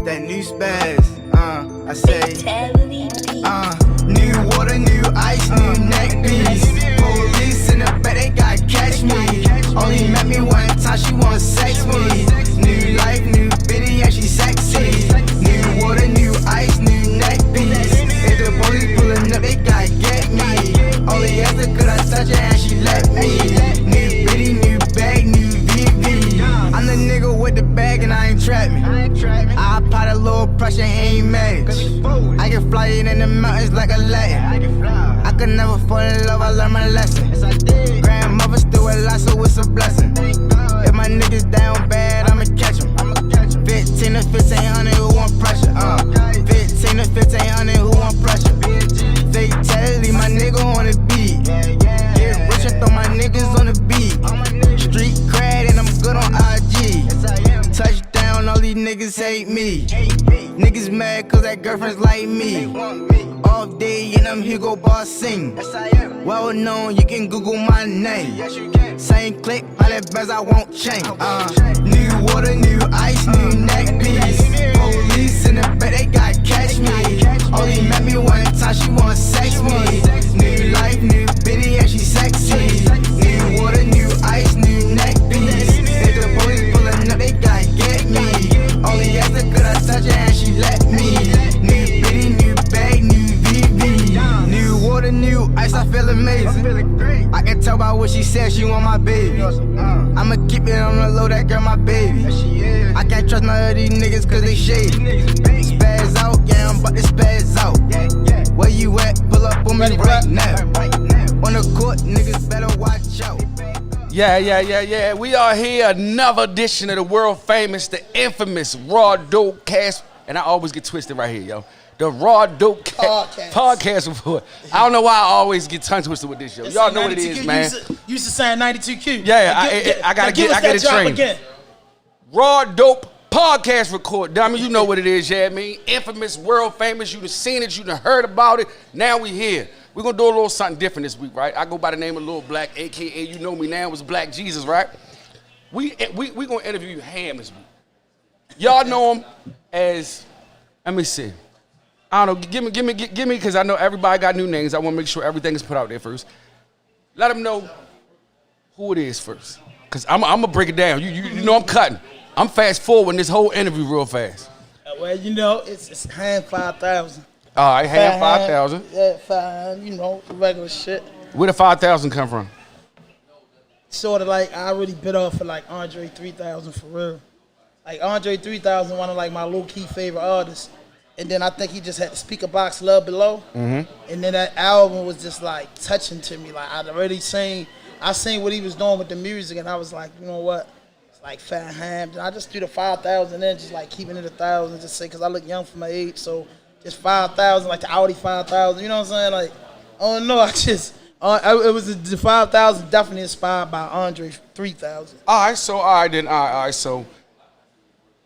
that new spaz. I say, new water, new ice, new neck piece. Police in the back, they gotta catch me. Only met me one time, she wanna sex me. New life, new bitty, and she sexy. New water, new ice, new neck piece. If the police pulling up, they gotta get me. Only after could I touch her and she let me. New bitty, new bag, new VV. I'm the nigga with the bag and I ain't trap me. I apply the little pressure, he ain't mad. I can fly it in the mountains like a Latin. I could never fall in love, I learned my lesson. Grandmother still alive, so it's a blessing. If my niggas down bad, I'ma catch 'em. 15 to 1500, who want pressure? 15 to 1500, who want pressure? Fatality, my nigga on the beat. Get rich and throw my niggas on the beat. Street cred and I'm good on IG. Touchdown, all these niggas hate me. Niggas mad cause that girlfriend's like me. Off day and I'm Hugo Boss sing. Well known, you can Google my name. Same click, all that best I won't change. New water, new ice, new neck piece. Police in the back, they gotta catch me. Only met me one time, she wanna sex me. New life, new bitty, and she sexy. New water, new ice, new neck piece. If the police pulling up, they gotta get me. Only after could I touch her and she let me. New bitty, new bag, new VV. New water, new ice, I feel amazing. I can tell by what she said, she want my baby. I'ma keep it on the low, that girl my baby. I can't trust none of these niggas cause they shady. Spaz out, yeah, I'm about to spaz out. Where you at? Pull up on me right now. On the court, niggas better watch out. Yeah. We are here, another edition of the world famous, the infamous RAWDOPE cast. And I always get twisted right here, yo. The RAWDOPE podcast report. I don't know why I always get tongue twisted with this, yo. Y'all know what it is, man. You used to saying 92Q. Yeah, I gotta get it trained. RAWDOPE podcast record. Dummy, you know what it is, yeah, I mean. Infamous, world famous. You done seen it, you done heard about it. Now we here. We're gonna do a little something different this week, right? I go by the name of Lil Black, AKA, you know me now, was Black Jesus, right? We gonna interview Ham this week. Y'all know him as, let me see. I don't know, give me, because I know everybody got new names. I want to make sure everything is put out there first. Let them know who it is first. Because I'm going to break it down. You know I'm cutting. I'm fast forwarding this whole interview real fast. Well, you know, it's Ham 5000. All right, Ham 5000. Yeah, 5, you know, regular shit. Where the 5,000 come from? Sort of like, I really bit off for like Andre 3000 for real. Like Andre 3000, one of like my low-key favorite artists. And then I think he just had the speaker box Love Below. And then that album was just like touching to me. Like I'd already seen what he was doing with the music, and I was like, you know what? It's like Fat Ham. I just threw the 5,000 in, just like keeping it 1,000, just say, because I look young for my age. So just 5,000, like the Audi 5,000. You know what I'm saying? Like, oh no, it was the 5,000 definitely inspired by Andre 3000. All right, so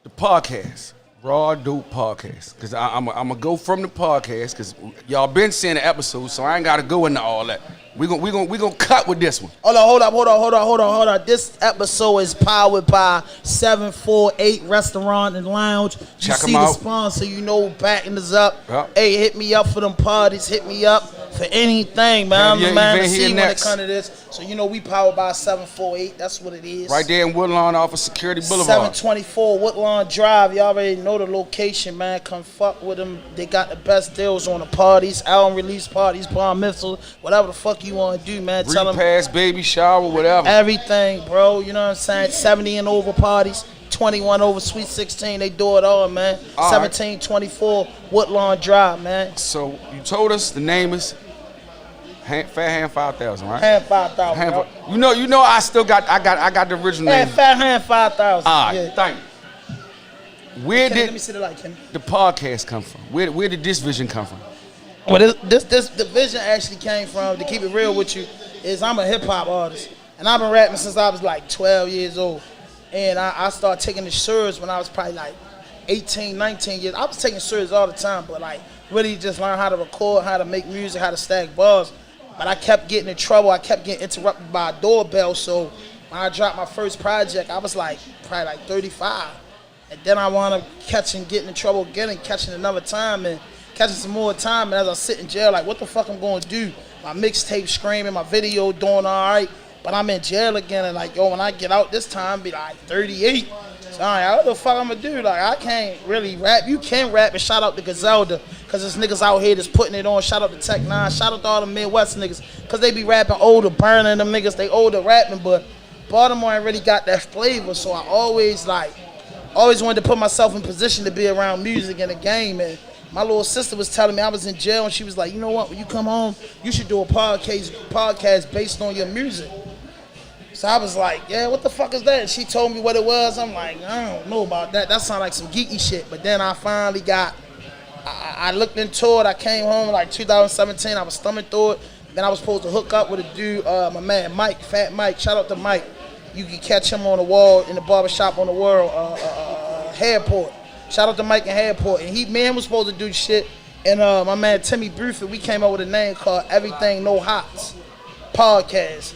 the podcast. RAWDOPE podcast, because I'm going to go from the podcast, because y'all been seeing the episodes, so I ain't got to go into all that. We gonna cut with this one. Hold on. This episode is powered by 748 Restaurant and Lounge. Check them out. The sponsor, you know, backing us up. Yep. Hey, hit me up for them parties. Hit me up for anything, man. I'm the man to see when it comes to this. So, you know, we powered by 748. That's what it is. Right there in Woodlawn off of Security Boulevard. 724 Woodlawn Drive. Y'all already know the location, man. Come fuck with them. They got the best deals on the parties, album release parties, bomb missiles, whatever the fuck you want to do, man. Tell them. Repass, baby shower, whatever. Everything, bro. You know what I'm saying? 70 and over parties, 21 over Sweet 16. They do it all, man. All 1724 Woodlawn Drive, man. So you told us the name is Fat Ham 5000, right? Ham 5000. You know, I still got the original name. Fat Ham 5000. All right, yeah. thank you. Where Kenny, did let me see the light, Kenny. the podcast come from? Where did this vision come from? Well, the vision actually came from, to keep it real with you, is I'm a hip hop artist, and I've been rapping since I was like 12 years old, and I started taking the serious when I was probably like 18, 19 years. I was taking serious all the time, but like really just learn how to record, how to make music, how to stack bars. But I kept getting in trouble. I kept getting interrupted by a doorbell. So when I dropped my first project, I was like probably like 35. And then I wound up getting in trouble again and catching another time and catching some more time. And as I sit in jail, like, what the fuck I'm going to do? My mixtape screaming, my video doing all right. But I'm in jail again. And, like, yo, when I get out this time, be like 38. So, all right, what the fuck I'm going to do? Like, I can't really rap. You can rap. And shout out to Gazelda. Because there's niggas out here that's putting it on. Shout out to Tech 9. Shout out to all the Midwest niggas. Because they be rapping older, burning them niggas. They older rapping. But Baltimore ain't really got that flavor. So I always wanted to put myself in position to be around music and the game. And my little sister was telling me I was in jail, and she was like, you know what, when you come home, you should do a podcast based on your music. So I was like, yeah, what the fuck is that? And she told me what it was. I'm like, I don't know about that. That sounds like some geeky shit. But then I finally I looked into it. I came home in like 2017. I was thumbing through it. Then I was supposed to hook up with a dude, my man Mike, Fat Mike. Shout out to Mike. You can catch him on the wall in the barbershop on the world, Hairport. Shout out to Mike and Hairport. And me and him was supposed to do shit. And my man Timmy Bruford, we came up with a name called Everything No Hots Podcast.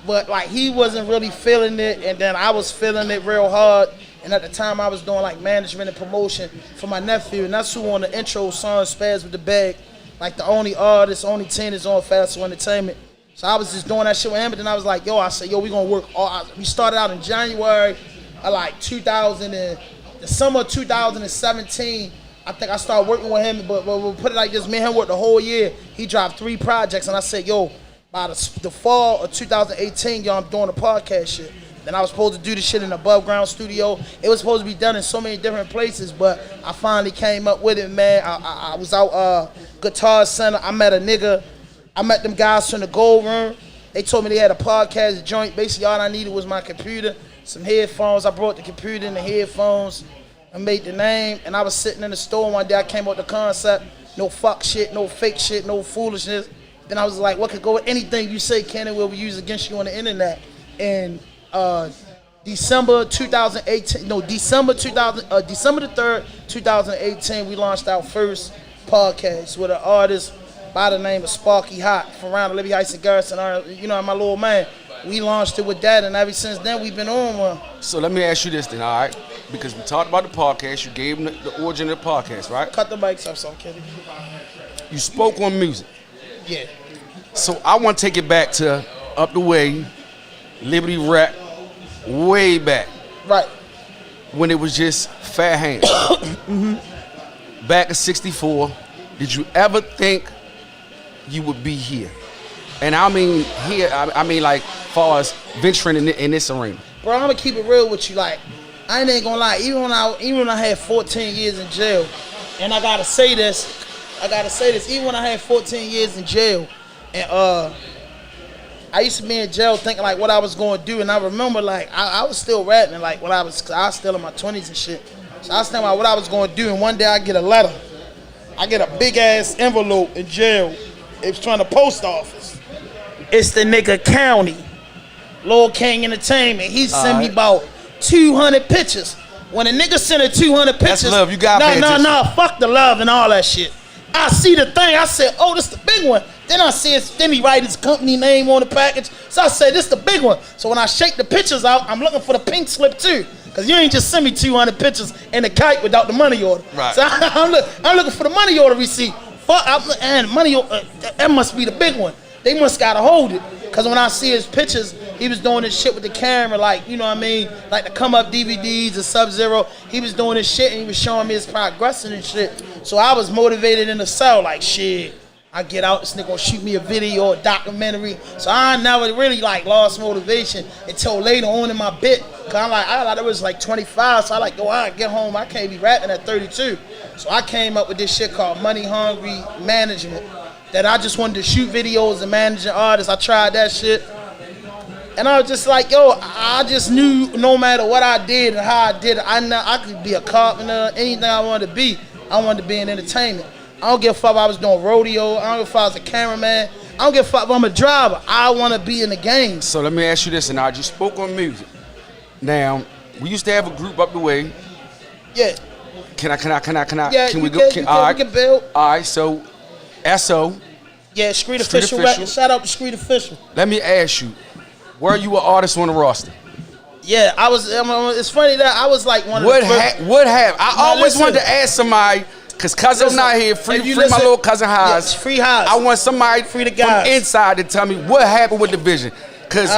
But like he wasn't really feeling it, and then I was feeling it real hard. And at the time I was doing like management and promotion for my nephew, and that's who on the intro song Spaz with the Bag, like the only artist, only 10 is on Fast Entertainment. So I was just doing that shit with him, but then I was like, I said, we gonna work we started out in January of like the summer of 2017. I think I started working with him, but we'll put it like this, me and him worked the whole year. He dropped 3 projects, and I said, by the fall of 2018, I'm doing the podcast shit. Then I was supposed to do the shit in the above ground studio. It was supposed to be done in so many different places, but I finally came up with it, man. I was out Guitar Center. I met them guys from the Gold Room. They told me they had a podcast joint. Basically, all I needed was my computer, some headphones. I brought the computer and the headphones. I made the name, and I was sitting in the store one day. I came up with the concept. No fuck shit, no fake shit, no foolishness. Then I was like, what could go with anything you say, Ken, will be used against you on the internet? And December 2018, December the 3rd, 2018, we launched our first podcast with an artist by the name of Sparky Hot from around the Libby Heights and Garrison, my little man. We launched it with that, and ever since then, we've been on one. So let me ask you this then, all right? Because we talked about the podcast, you gave them the origin of the podcast, right? Cut the mics up, so kidding. You spoke on music. Yeah. So I want to take it back to Up the Way, Liberty Rap, way back. Right. When it was just Fat Hands. Mm-hmm. Back in '64, did you ever think you would be here? And I mean here, I mean like far as venturing in this arena. Bro, I'm gonna keep it real with you. Like, I ain't gonna lie. Even when I had 14 years in jail, and I gotta say this. Even when I had 14 years in jail, and I used to be in jail thinking like what I was gonna do, and I remember like I was still rapping like when I was still in my 20s and shit. So I was thinking about what I was gonna do, and one day I get a letter. I get a big ass envelope in jail. It was from the post office. It's the nigga County, Lil King Entertainment. He sent me about 200 pictures. When a nigga sent her 200 pictures, that's love. You got no, fuck the love and all that shit. I see the thing. I said, oh, this the big one. Then I see then he write his company name on the package. So I said, this the big one. So when I shake the pictures out, I'm looking for the pink slip too. Because you ain't just send me 200 pictures and a kite without the money order. Right. So I'm looking for the money order receipt. And money order, that must be the big one. They must gotta hold it. Because when I see his pictures, he was doing this shit with the camera, like, you know what I mean? Like the come up DVDs and Sub-Zero. He was doing this shit and he was showing me his progression and shit. So I was motivated in the cell, like, shit, I get out, this nigga gonna shoot me a video or a documentary. So I never really like lost motivation until later on in my bit. Cause I was like 25, so I get home, I can't be rapping at 32. So I came up with this shit called Money Hungry Management. That I just wanted to shoot videos and managing artists. I tried that shit. And I was just like, I just knew no matter what I did and how I did it, I could be a carpenter, anything I wanted to be. I wanted to be in entertainment. I don't give a fuck if I was doing rodeo. I don't give a fuck if I was a cameraman. I don't give a fuck if I'm a driver. I want to be in the game. So let me ask you this, and I just spoke on music. Now, we used to have a group Up the Way. Yeah. Can I? Yeah, can we go? We can build. All right, so SO. Yeah, Street Official Records. Shout out to Street Official. Let me ask you, were you an artist on the roster? Yeah, I was. It's funny that I was like one of the first. What happened? I always wanted to ask somebody. Cause cousin not here, free my little cousin Haas. Yeah, free Haas. I want somebody free the from inside to tell me what happened with the vision. Cause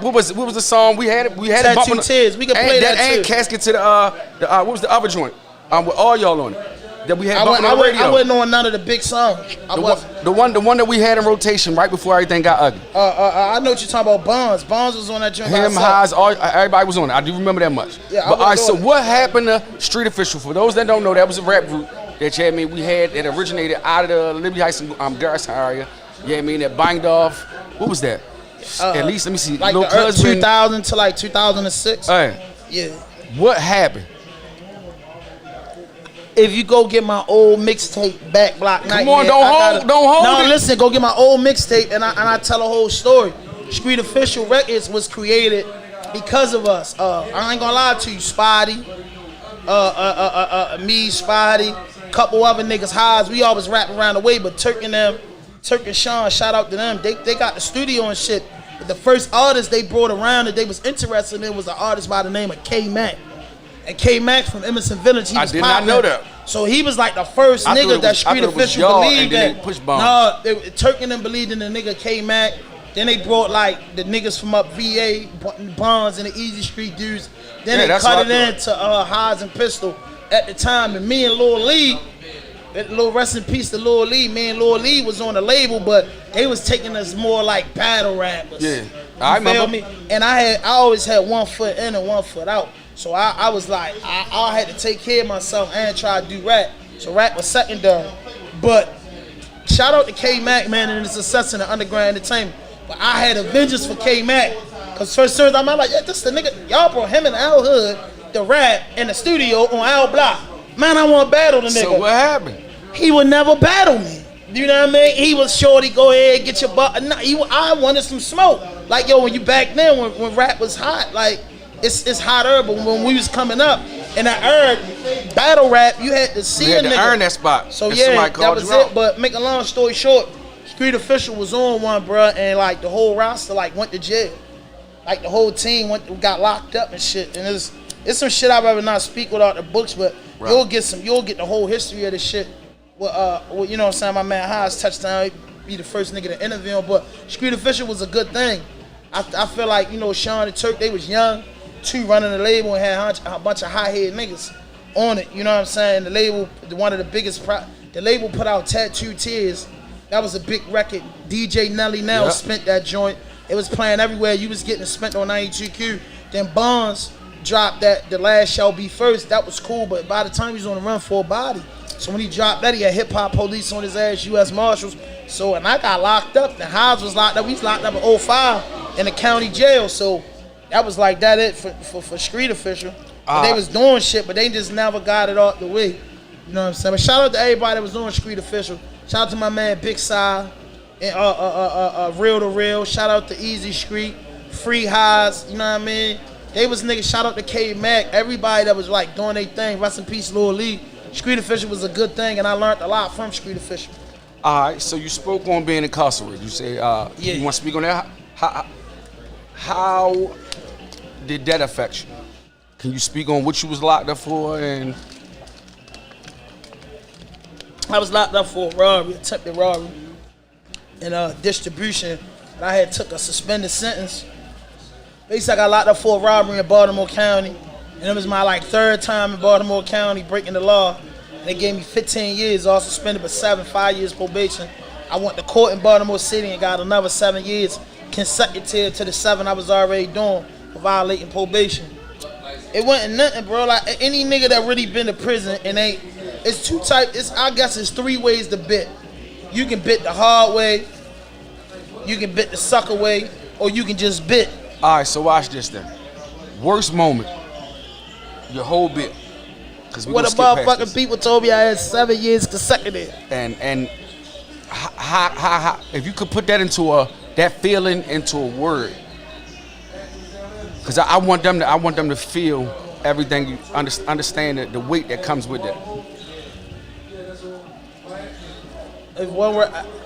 what was the song we had? We had Tattoo Tears. We can play that too. And casket to the what was the other joint? With all y'all on it. That we had bumping on the radio. I wasn't on none of the big songs. The one that we had in rotation right before everything got ugly. I know what you're talking about. Bonds. Bonds was on that joint. Him, Haas, everybody was on it. I do remember that much. Yeah, but all right, so what happened to Street Official? For those that don't know, that was a rap group that we had that originated out of the Liberty Heights Garrison area. Yeah, I mean that banged off. What was that? At least let me see. Like the early 2000 to like 2006. Yeah. What happened? If you go get my old mixtape, Back Block Night. Come on, don't hold No, it. listen, go get my old mixtape and I tell a whole story. Street Official Records was created because of us. I ain't gonna lie to you, Spotty, me, Spotty, couple other niggas, Haas. We always rap around the way, but Turk and Sean, shout out to them. They got the studio and shit. But the first artist they brought around that they was interested in was an artist by the name of K-Mac. And K-Mac from Emerson Village, he was did not know that. So he was like the first nigga that Street Official believed in. No, Turk and them believed in the nigga K-Mac. Then they brought like the niggas from up VA, Bonds and the Easy Street dudes. Then they cut it into Haas and Pistol at the time. And me and Lil Lee, little rest in peace to Lil Lee. Me and Lil Lee was on the label, but they was taking us more like battle rappers. Yeah, I remember. Me? And I always had 1 foot in and 1 foot out. So I was like, I had to take care of myself and try to do rap. So rap was secondary. But shout out to K-Mac, man, and his success in the underground entertainment. But I had a vengeance for K-Mac. Because first time I'm like, yeah, this the nigga. Y'all brought him and Al Hood, the rap, in the studio on Al Block. Man, I want to battle the nigga. So what happened? He would never battle me. You know what I mean? He was shorty, go ahead, get your butt. I wanted some smoke. Like, yo, when you back then, when rap was hot, like, it's hotter, but when we was coming up, and I earned battle rap, you had to see a nigga. You had to earn that spot. So yeah, that was it. But make a long story short, Street Official was on one, bruh, and like the whole roster like went to jail. Like the whole team got locked up and shit. And it's some shit I'd rather not speak without the books, but you'll get the whole history of this shit. Well, you know what I'm saying? My man Haas touchdown, be the first nigga to interview him. But Street Official was a good thing. I feel like, you know, Sean and Turk, they was young. Two running the label and had a bunch of high-head niggas on it. You know what I'm saying? The label, one of the biggest, the label put out Tattoo Tears. That was a big record. DJ Nelly Nell spent that joint. It was playing everywhere. You was getting spent on 92Q. Then Bonds dropped that, The Last Shall Be First. That was cool, but by the time he was on the run for a body. So when he dropped that, he had hip-hop police on his ass, U.S. Marshals. So, and I got locked up. The Hobbs was locked up. We was locked up in 05 in the county jail. So that was like that it for Street Official. But they was doing shit, but they just never got it off the way. You know what I'm saying? But shout out to everybody that was doing Street Official. Shout out to my man Big Si and Real to Real. Shout out to Easy Street, Free Highs. You know what I mean? They was niggas. Shout out to K-Mac. Everybody that was like doing their thing. Rest in peace, Lil Lee. Street Official was a good thing, and I learned a lot from Street Official. All right, so you spoke on being incarcerated. You say, you want to speak on that? How did that affect you? Can you speak on what you was locked up for? And I was locked up for robbery, attempted robbery, and distribution. And I had took a suspended sentence. Basically, I got locked up for a robbery in Baltimore County. And it was my like third time in Baltimore County breaking the law. And they gave me 15 years, all suspended, but 5 years probation. I went to court in Baltimore City and got another 7 years consecutive to the 7 I was already doing for violating probation. It wasn't nothing, bro. Like any nigga that really been to prison and it's two types. I guess it's 3 ways to bit. You can bit the hard way, you can bit the sucker way, or you can just bit. All right, so watch this then. Worst moment. Your whole bit. What the motherfucking people told me I had 7 years consecutive. And how if you could put that into that feeling into a word, because I want them to feel everything. You understand the weight that comes with that.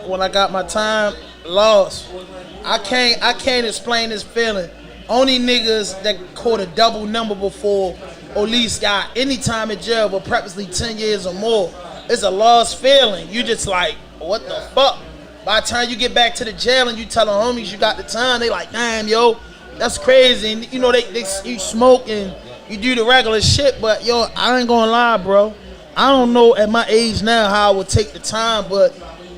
When I got my time lost, I can't explain this feeling. only niggas that caught a double number before or at least got any time in jail but practically 10 years or more. It's a lost feeling. You just like, what the fuck? By the time you get back to the jail and you tell the homies you got the time, they like, damn, yo, that's crazy. And you know, you smoke and you do the regular shit, but yo, I ain't gonna lie, bro. I don't know at my age now how I would take the time, but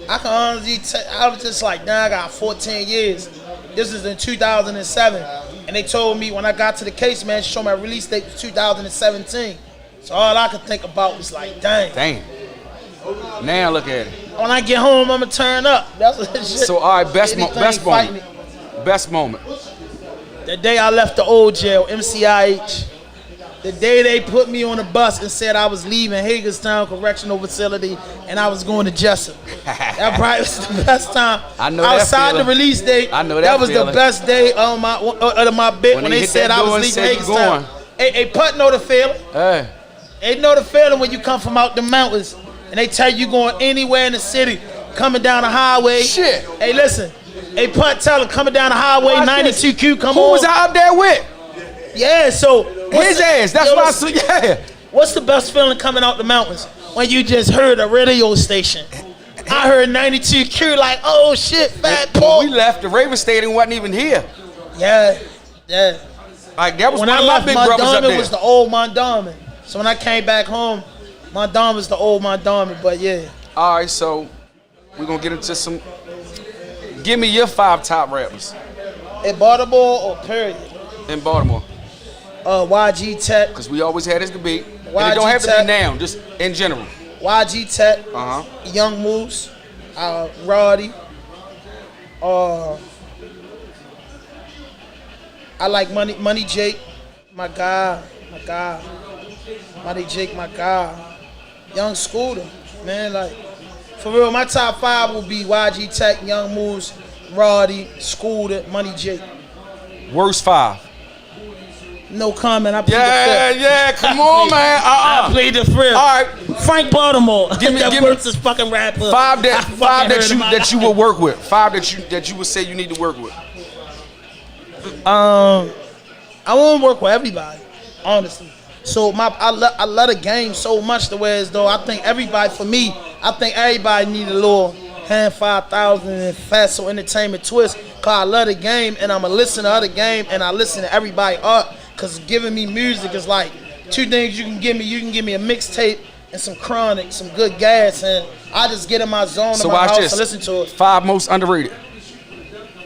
I can honestly I was just like, damn, I got 14 years. This is in 2007. And they told me when I got to the case, man, show my release date was 2017. So all I could think about was like, dang. Damn. Now look at it. When I get home, I'ma turn up. That's what shit. So all right, best moment. Best moment. The day I left the old jail, MCIH. The day they put me on a bus and said I was leaving Hagerstown Correctional Facility and I was going to Jessup. That probably was the best time. I know outside the release date. I know that was feeling. the best day of my bit when they said I was leaving Hagerstown. Hey, Putt know the feeling. Hey. They know the feeling when you come from out the mountains and they tell you going anywhere in the city, coming down the highway. Shit. Hey, listen. Hey, Putt, tell them coming down the highway, 92Q, come on. Who was I up there with? Yeah, so his ass. That's why I said, yeah. What's the best feeling coming out the mountains? When you just heard a radio station. I heard 92Q like, oh shit, Fat Paul. We left, the Raven Stadium wasn't even here. Yeah. Like that was when one I of my left, big brothers up there. Mondawmin was the old Mondawmin. So when I came back home, Mondawmin was the old Mondawmin, but yeah. All right, so we're gonna get into some. Give me your 5 top rappers. In Baltimore or period? In Baltimore. YG Tech. Because we always had this debate. And YG it don't have to Tech. be now, just in general. YG Tech. Young Moose. Roddy. I like Money Jake. My guy. Money Jake, my guy. Young Scooter. Man, like, for real, my top 5 will be YG Tech, Young Moose, Roddy, Scooter, Money Jake. Worst 5. No comment. I plead the fifth. Yeah, come on, man. I played the fifth. All right. Frank Baltimore. Give me this fucking rapper. 5 that you would work with. 5 that you would say you need to work with. I won't work with everybody, honestly. So I love the game so much the way as though I think everybody need a little hand 5,000 and Fatso Entertainment twist. Cause I love the game and I'm a listener of the game and I listen to everybody art. Cause giving me music is like 2 things you can give me. You can give me a mixtape and some chronic, some good gas, and I just get in my zone in my house and listen to it. 5 most underrated.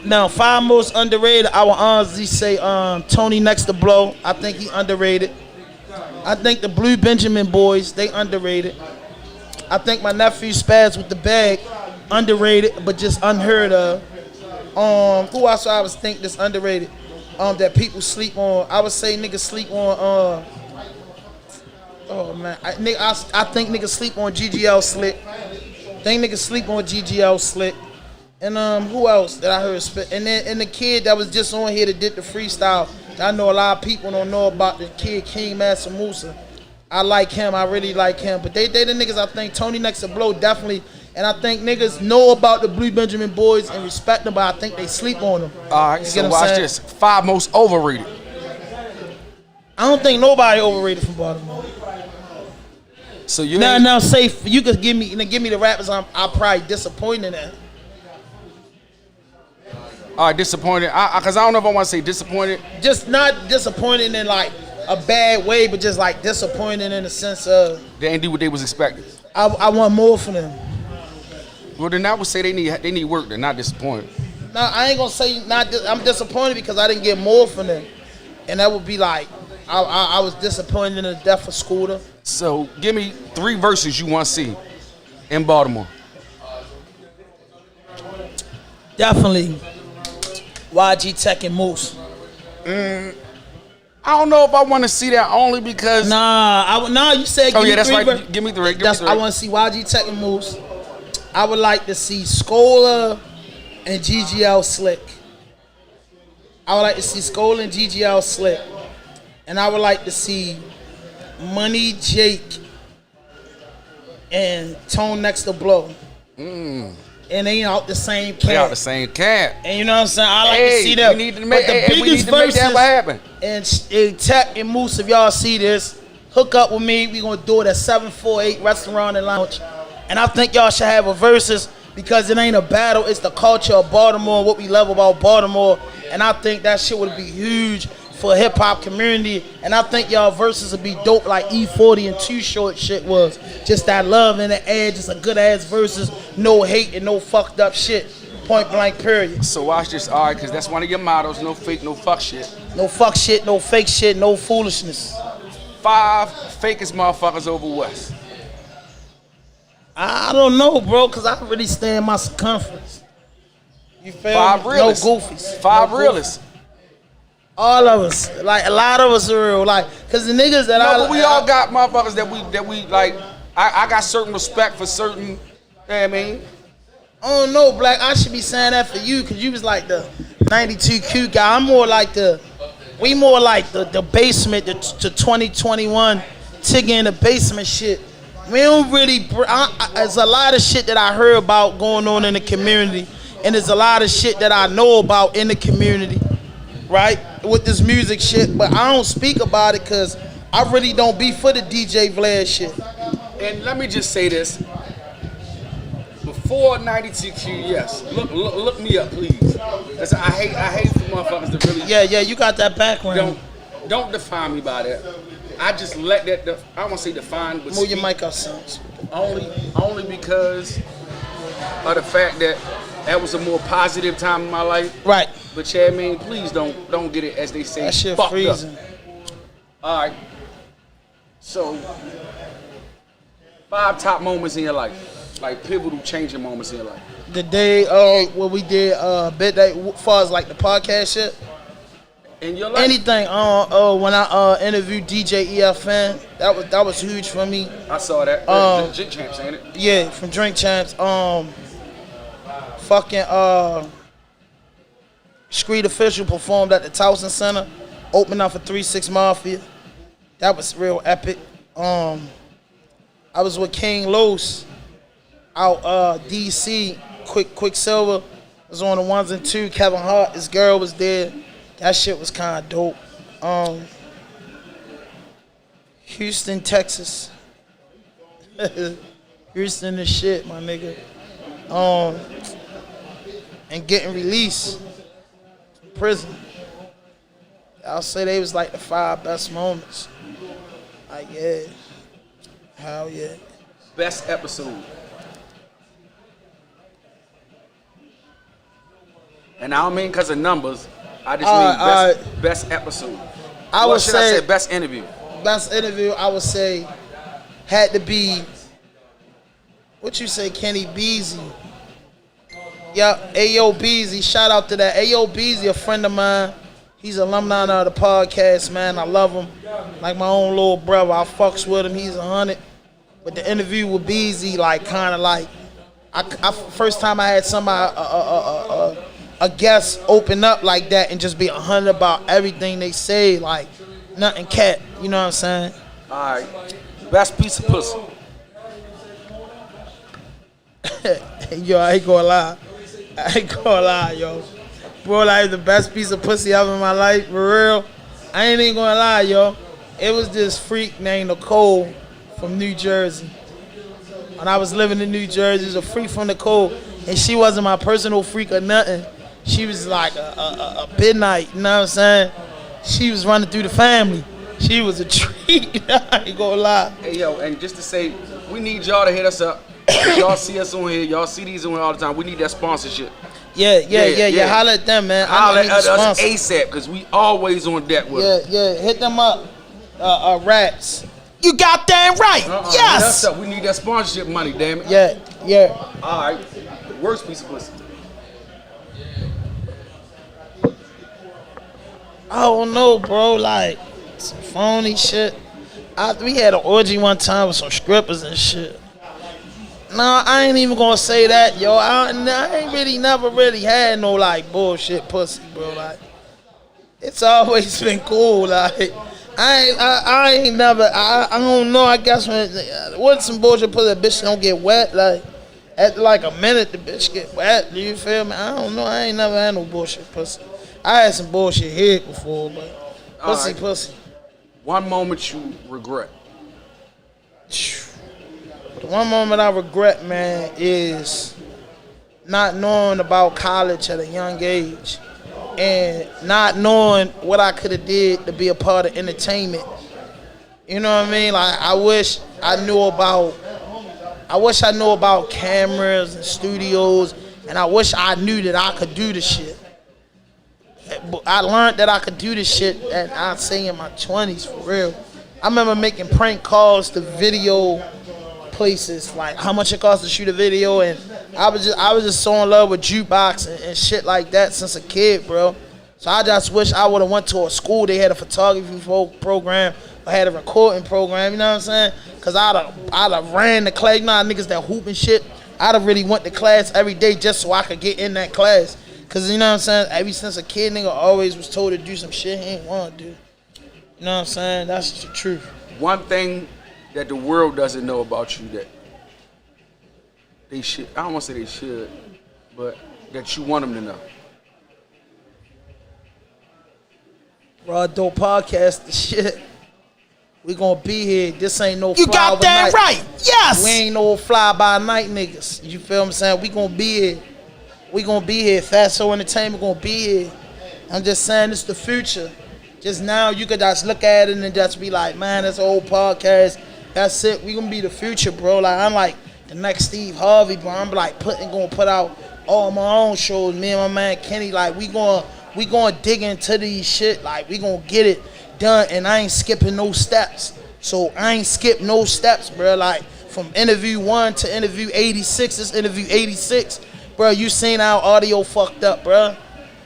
Now, 5 most underrated, I would honestly say Tony Next to Blow. I think he underrated. I think the Blue Benjamin Boys, they underrated. I think my nephew Spaz with the Bag, underrated, but just unheard of. Who else I was think that's underrated? That people sleep on. I would say niggas sleep on. Oh man, I think niggas sleep on GGL Slick. Think niggas sleep on GGL Slick. And who else that I heard spit? And then the kid that was just on here that did the freestyle. I know a lot of people don't know about the kid King Master Musa. I like him. I really like him. But they the niggas I think Tony Next to Blow definitely. And I think niggas know about the Blue Benjamin Boys and respect them, but I think they sleep on them. All right, so watch this. 5 most overrated. I don't think nobody overrated from Baltimore. So you now say you could give me the rappers I'm probably disappointed in. All right, disappointed. Cause I don't know if I want to say disappointed. Just not disappointed in like a bad way, but just like disappointed in the sense of they ain't do what they was expecting. I want more from them. Well, then I would say they need work. They're not disappointed. No, I ain't gonna say not. I'm disappointed because I didn't get more from them, and that would be like I was disappointed in the death of Scooter. So give me 3 verses you want to see in Baltimore. Definitely YG Tech and Moose. I don't know if I want to see that only because. Nah, you said. Oh yeah, that's right. Give me 3. I want to see YG Tech and Moose. I would like to see Scola and GGL Slick. I would like to see Scola and GGL Slick. And I would like to see Money Jake and Tone Next to Blow. and they out the same camp. They out the same camp. And you know what I'm saying? I like to see that. We need to make, we need to make that happen. And Tech and Moose, if y'all see this, hook up with me. We gonna do it at 748 Restaurant and Lounge. And I think y'all should have a versus because it ain't a battle. It's the culture of Baltimore, what we love about Baltimore. And I think that shit would be huge for hip hop community. And I think y'all verses would be dope like E40 and Too Short shit was. Just that love in the air, just a good ass versus, no hate and no fucked up shit. Point blank period. So watch this, all right, because that's one of your mottos, no fake, no fuck shit. No fuck shit, no fake shit, no foolishness. 5 fakest motherfuckers over West. I don't know, bro, because I really stay in my circumference. You feel 5 me? realists. No goofies. 5 no realists. All of us. Like, a lot of us are real. Like, because the niggas that but we all got motherfuckers that we like, I got certain respect for certain, you know what I mean? I don't know, Black. I should be saying that for you because you was like the 92Q guy. I'm more like we more like the basement, the 2021 Tigger in the basement shit. We don't really, there's a lot of shit that I heard about going on in the community, and there's a lot of shit that I know about in the community, right, with this music shit, but I don't speak about it because I really don't be for the DJ Vlad shit. And let me just say this. Before 92Q, yes, look me up, please. Cause I hate for motherfuckers to really. Yeah, you got that background. Don't define me by that. I just let that. I won't say define, but move your mic up, son. Only because of the fact that was a more positive time in my life. Right. But yeah, I mean, please don't get it as they say. That shit fucked freezing. Up. All right. So, 5 top moments in your life, like pivotal changing moments in your life. The day when we did bit that, as far as like the podcast shit. In your life? Anything. When I interviewed DJ EFN, that was huge for me. I saw that. Drink Champs, ain't it? Yeah, from Drink Champs. Street Official performed at the Towson Center, opened up for 3-6 Mafia. That was real epic. I was with King Los out DC. Quicksilver was on the 1s and 2. Kevin Hart, his girl was there. That shit was kind of dope. Houston, Texas. Houston is shit, my nigga. And getting released from prison. I'll say they was like the 5 best moments. Like, yeah. Hell yeah. Best episode. And I don't mean because of numbers. I just mean best episode. I would say best interview. Best interview, I would say, had to be, what you say, Kenny Beezy. Yeah, Ayo Beezy. Shout out to that. Ayo Beezy, a friend of mine. He's alumni of the podcast, man. I love him. Like my own little brother. I fucks with him. He's 100. But the interview with Beezy, like, kind of like, first time I had somebody, a guest open up like that and just be 100 about everything they say, like nothing cat. You know what I'm saying? All right. Best piece of pussy. Yo, I ain't gonna lie, yo. Bro, like the best piece of pussy ever in my life, for real. I ain't even gonna lie, yo. It was this freak named Nicole from New Jersey. When I was living in New Jersey, it was a freak from Nicole, and she wasn't my personal freak or nothing. She was like a midnight, you know what I'm saying? She was running through the family. She was a treat, I ain't gonna lie. Hey, yo, and just to say, we need y'all to hit us up. Y'all see us on here, y'all see these on here all the time. We need that sponsorship. Yeah. Holla at them, man. Holla at us ASAP, because we always on deck with them. Yeah, hit them up. Rats. You got that right. Yes. We need that sponsorship money, damn it. Yeah. All right. Worst piece of pussy. I don't know, bro. Like some phony shit. We had an orgy one time with some strippers and shit. No, I ain't even gonna say that, yo. I ain't never really had no like bullshit pussy, bro. Like it's always been cool. Like I ain't never. I don't know. I guess when some bullshit pussy, that bitch don't get wet. Like After like a minute, the bitch get wet. Do you feel me? I don't know. I ain't never had no bullshit pussy. I had some bullshit head before, but pussy, right. pussy. One moment you regret. The one moment I regret, man, is not knowing about college at a young age and not knowing what I could have did to be a part of entertainment. You know what I mean? Like I wish I knew about cameras and studios, and I wish I knew that I could do the shit. But I learned that I could do this shit at, I'd say, in my 20s, for real. I remember making prank calls to video places, like how much it costs to shoot a video, and I was just so in love with jukebox and shit like that since a kid, bro. So I just wish I would have went to a school. They had a photography program, or had a recording program. You know what I'm saying? Cause I'd have ran the class. You know how niggas that hoop and shit. I'd have really went to class every day just so I could get in that class. Cause you know what I'm saying? Ever since a kid, nigga always was told to do some shit he ain't want to do. You know what I'm saying? That's just the truth. One thing that the world doesn't know about you that they should, I don't want to say they should, but that you want them to know. RAWDOPE podcast, the shit. We gonna be here. This ain't no You fly got that overnight. right. Yes. We ain't no fly by night niggas. You feel what I'm saying? We gonna be here. We gonna be here. Fast Show Entertainment gonna be here. I'm just saying it's the future. Just now you could just look at it and just be like, man, that's an old podcast. That's it. We gonna be the future, bro. Like I'm like the next Steve Harvey, bro. I'm like gonna put out all my own shows. Me and my man Kenny, like we gonna dig into these shit. Like we gonna get it done, and I ain't skipping no steps. So I ain't skip no steps, bro. Like from interview 1 to interview 86, this interview 86, bro. You seen our audio fucked up, bro.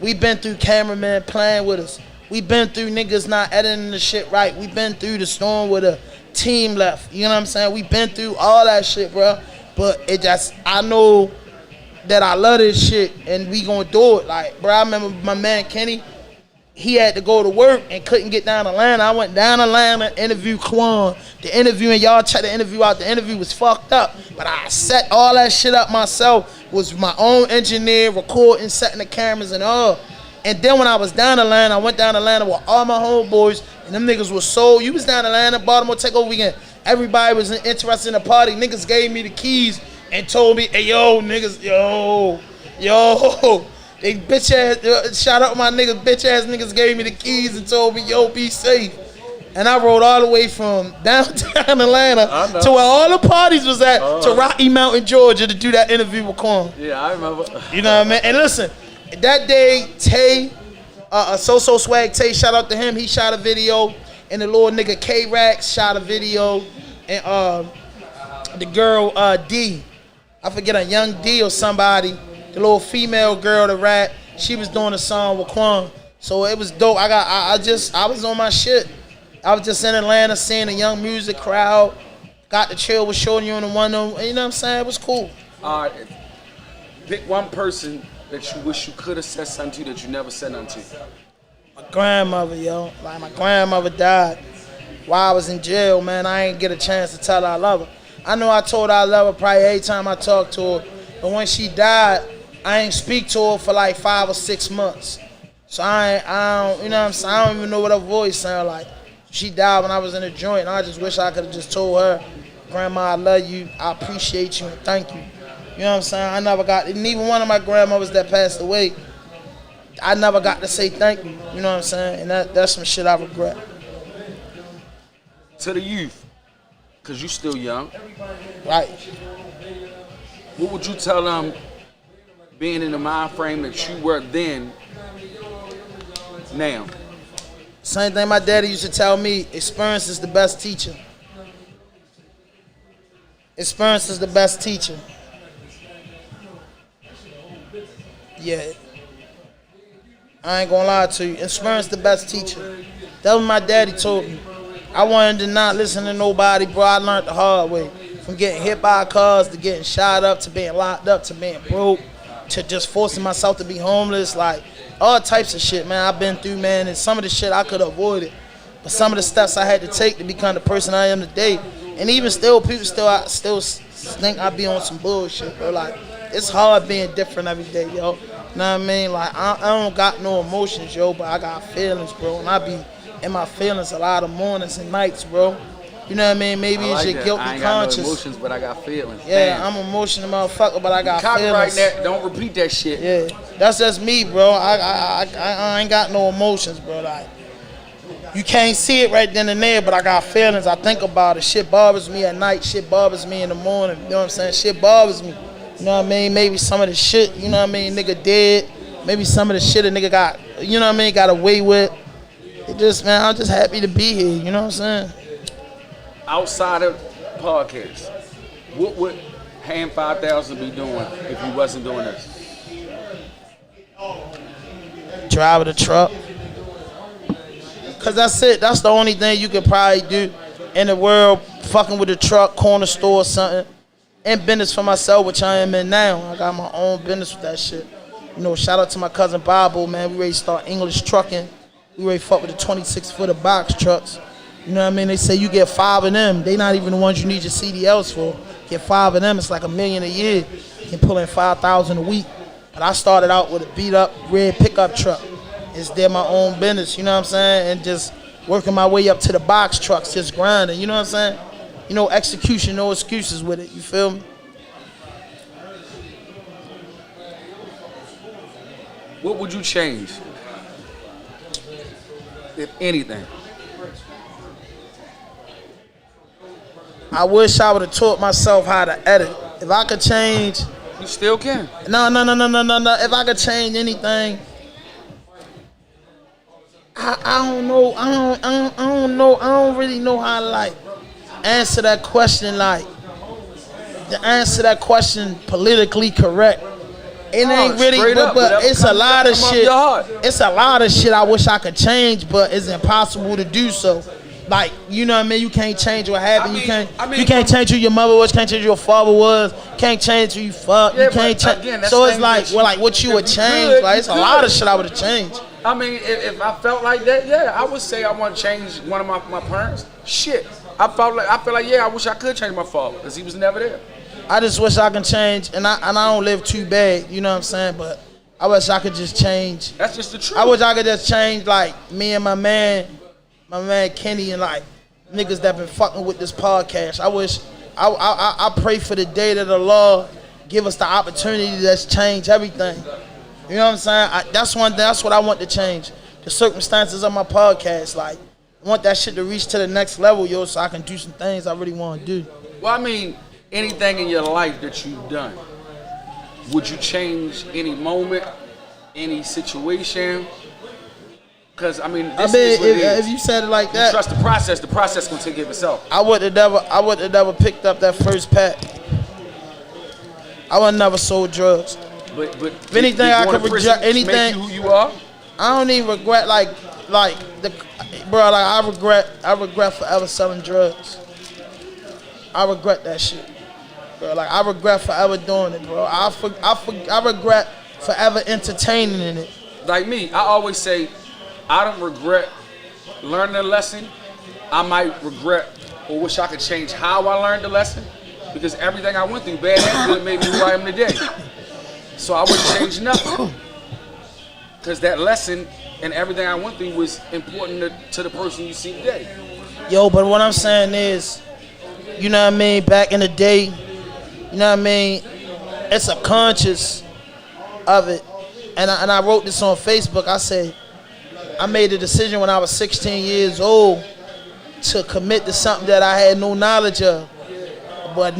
We been through cameraman playing with us. We been through niggas not editing the shit right. We been through the storm with a team left. You know what I'm saying? We been through all that shit, bro. But it just, I know that I love this shit and we gonna do it. Like, bro, I remember my man Kenny, he had to go to work and couldn't get down to Atlanta. I went down to Atlanta, interviewed Quan. The interview, and y'all check the interview out. The interview was fucked up, but I set all that shit up myself. Was my own engineer, recording, setting the cameras and all. And then when I was down to Atlanta, I went down to Atlanta with all my homeboys, and them niggas was so, you was down to Atlanta, Baltimore Takeover Weekend. Everybody was interested in the party. Niggas gave me the keys and told me, hey, yo, niggas, yo. They bitch ass, shout out my niggas, bitch ass niggas gave me the keys and told me, yo, be safe. And I rode all the way from downtown Atlanta to where all the parties was at, to Rocky Mountain, Georgia, to do that interview with Quan. Yeah, I remember. You know what I mean? And listen, that day, Tay, So Swag Tay, shout out to him, he shot a video. And the little nigga K-Rax shot a video. And the girl D, I forget, a young D or somebody, the little female girl that rap, she was doing a song with Quan. So it was dope. I was on my shit. I was just in Atlanta seeing a young music crowd. Got to chill with Shorty on the one of them. You know what I'm saying? It was cool. All right. Pick one person that you wish you could have said something to that you never said nothing to. My grandmother, yo. Like, my grandmother died while I was in jail, man. I ain't get a chance to tell her I love her. I know I told her I love her probably every time I talked to her. But when she died, I ain't speak to her for like 5 or 6 months. So I don't, you know what I'm saying? I don't even know what her voice sound like. She died when I was in a joint, and I just wish I could have just told her, Grandma, I love you, I appreciate you, and thank you. You know what I'm saying? I never got, and even one of my grandmothers that passed away, I never got to say thank you. You know what I'm saying? And that's some shit I regret. To the youth, because you still young, Right. what would you tell them being in the mind frame that you were then, now? Same thing my daddy used to tell me, experience is the best teacher. Experience is the best teacher. Yeah. I ain't gonna lie to you. Experience the best teacher. That was my daddy told me. I wanted to not listen to nobody, bro. I learned the hard way. From getting hit by cars to getting shot up to being locked up to being broke to just forcing myself to be homeless. Like, all types of shit, man, I've been through, man, and some of the shit I could have avoided. But some of the steps I had to take to become the person I am today. And even still, people still think I be on some bullshit, bro. Like, it's hard being different every day, yo. You know what I mean? Like, I don't got no emotions, yo, but I got feelings, bro. And I be in my feelings a lot of mornings and nights, bro. You know what I mean? Maybe it's your guilty I ain't conscience. Got no emotions, but I got feelings. Yeah, Damn. I'm emotional motherfucker, but I got Copyright feelings. that. Don't repeat that shit. Yeah, that's just me, bro. I ain't got no emotions, bro. Like, you can't see it right then and there, but I got feelings. I think about it. Shit bothers me at night. Shit bothers me in the morning. You know what I'm saying? Shit bothers me. You know what I mean? Maybe some of the shit, you know what I mean, nigga dead. Maybe some of the shit a nigga got, you know what I mean, got away with. It just, man, I'm just happy to be here. You know what I'm saying? Outside of podcasts, what would Ham 5000 be doing if you wasn't doing this? Driving the truck. Cause that's it. That's the only thing you could probably do in the world. Fucking with a truck, corner store, or something. And business for myself, which I am in now. I got my own business with that shit. You know, shout out to my cousin Bible, man. We ready to start English trucking. We ready to fuck with the 26-footer box trucks. You know what I mean? They say you get 5 of them. They not even the ones you need your CDLs for. Get 5 of them, it's like $1 million a year. You can pull in 5,000 a week. But I started out with a beat up red pickup truck. It's there my own business, you know what I'm saying? And just working my way up to the box trucks, just grinding, you know what I'm saying? You know, execution, no excuses with it, you feel me? What would you change, if anything? I wish I would have taught myself how to edit. If I could change... You still can. No. If I could change anything... I don't know. I don't know. I don't really know how to like answer that question. Like to answer that question politically correct. It ain't really, but it's a lot of shit. It's a lot of shit I wish I could change, but it's impossible to do so. Like, you know what I mean? You can't change what happened. You can't change who your mother was. Can't change who your father was. Can't change who you fucked. Yeah, you can't change. Again, so it's like, well, like what you would change. Like it's a lot of shit I would have changed. I mean, if I felt like that, yeah, I would say I want to change one of my parents. Shit, I feel like yeah, I wish I could change my father because he was never there. I just wish I can change, and I don't live too bad, you know what I'm saying? But I wish I could just change. That's just the truth. I wish I could just change, like me and my man Kenny, and like niggas that been fucking with this podcast. I wish I pray for the day that the Lord give us the opportunity to just change everything. You know what I'm saying? That's one thing. That's what I want to change. The circumstances of my podcast. Like, I want that shit to reach to the next level, yo, so I can do some things I really want to do. Well, I mean, anything in your life that you've done, would you change any moment, any situation? Because I mean, this is what it is. If you said it like that, you trust the process gonna take care of itself. I would have never picked up that first pack. I would have never sold drugs. But if anything, I could reject anything. Make you who you are? I don't even regret I regret forever selling drugs. I regret that shit, bro. Like I regret forever doing it, bro. I regret forever entertaining in it. Like me, I always say, I don't regret learning a lesson. I might regret or wish I could change how I learned the lesson because everything I went through, bad and good, made me who I am today. So I wouldn't change nothing. Because that lesson and everything I went through was important to the person you see today. Yo, but what I'm saying is, you know what I mean, back in the day, you know what I mean, it's a conscious of it. And I wrote this on Facebook. I said, I made a decision when I was 16 years old to commit to something that I had no knowledge of. But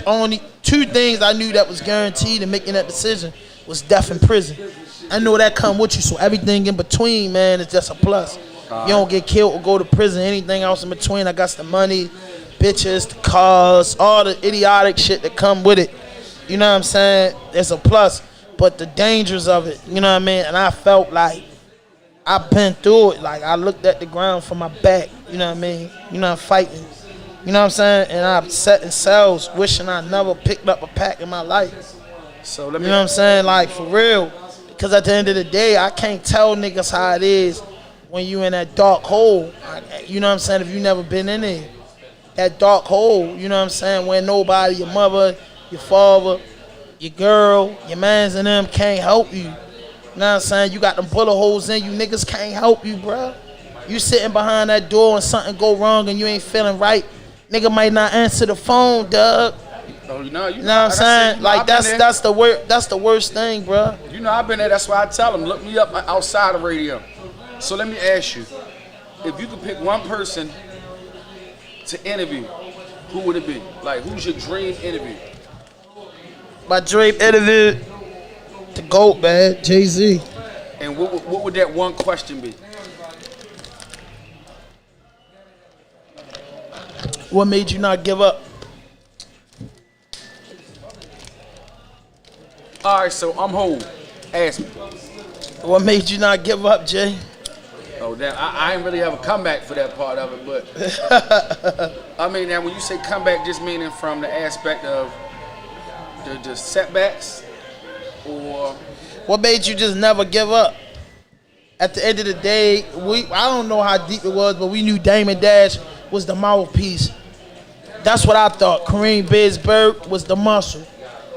only two things I knew that was guaranteed in making that decision was death and prison. I know that come with you, so everything in between, man, is just a plus. You don't get killed or go to prison, anything else in between. I got the money, bitches, the cars, all the idiotic shit that come with it. You know what I'm saying? It's a plus. But the dangers of it, you know what I mean? And I felt like I've been through it. Like I looked at the ground from my back, you know what I mean? You know, I'm fighting. You know what I'm saying? And I'm sat in cells wishing I never picked up a pack in my life. So you know what I'm saying? Like for real. Because at the end of the day, I can't tell niggas how it is when you in that dark hole. You know what I'm saying? If you never been in there. that dark hole, you know what I'm saying, where nobody, your mother, your father, your girl, your mans and them can't help you. You know what I'm saying? You got them bullet holes in you, niggas can't help you, bro. You sitting behind that door and something go wrong and you ain't feeling right, nigga might not answer the phone, dog. Oh, you know what I'm saying? Like that's the worst thing, bro. You know I've been there. That's why I tell them, look me up outside of radio. So let me ask you, if you could pick one person to interview, who would it be? Like, who's your dream interview? My dream interview, the GOAT, man, Jay-Z. And what would that one question be? What made you not give up? All right, so I'm whole. Ask me. What made you not give up, Jay? Oh, damn. I ain't really have a comeback for that part of it, but I mean, now when you say comeback, just meaning from the aspect of the setbacks, or what made you just never give up? At the end of the day, I don't know how deep it was, but we knew Damon Dash was the mouthpiece. That's what I thought. Kareem Bigsburg was the muscle.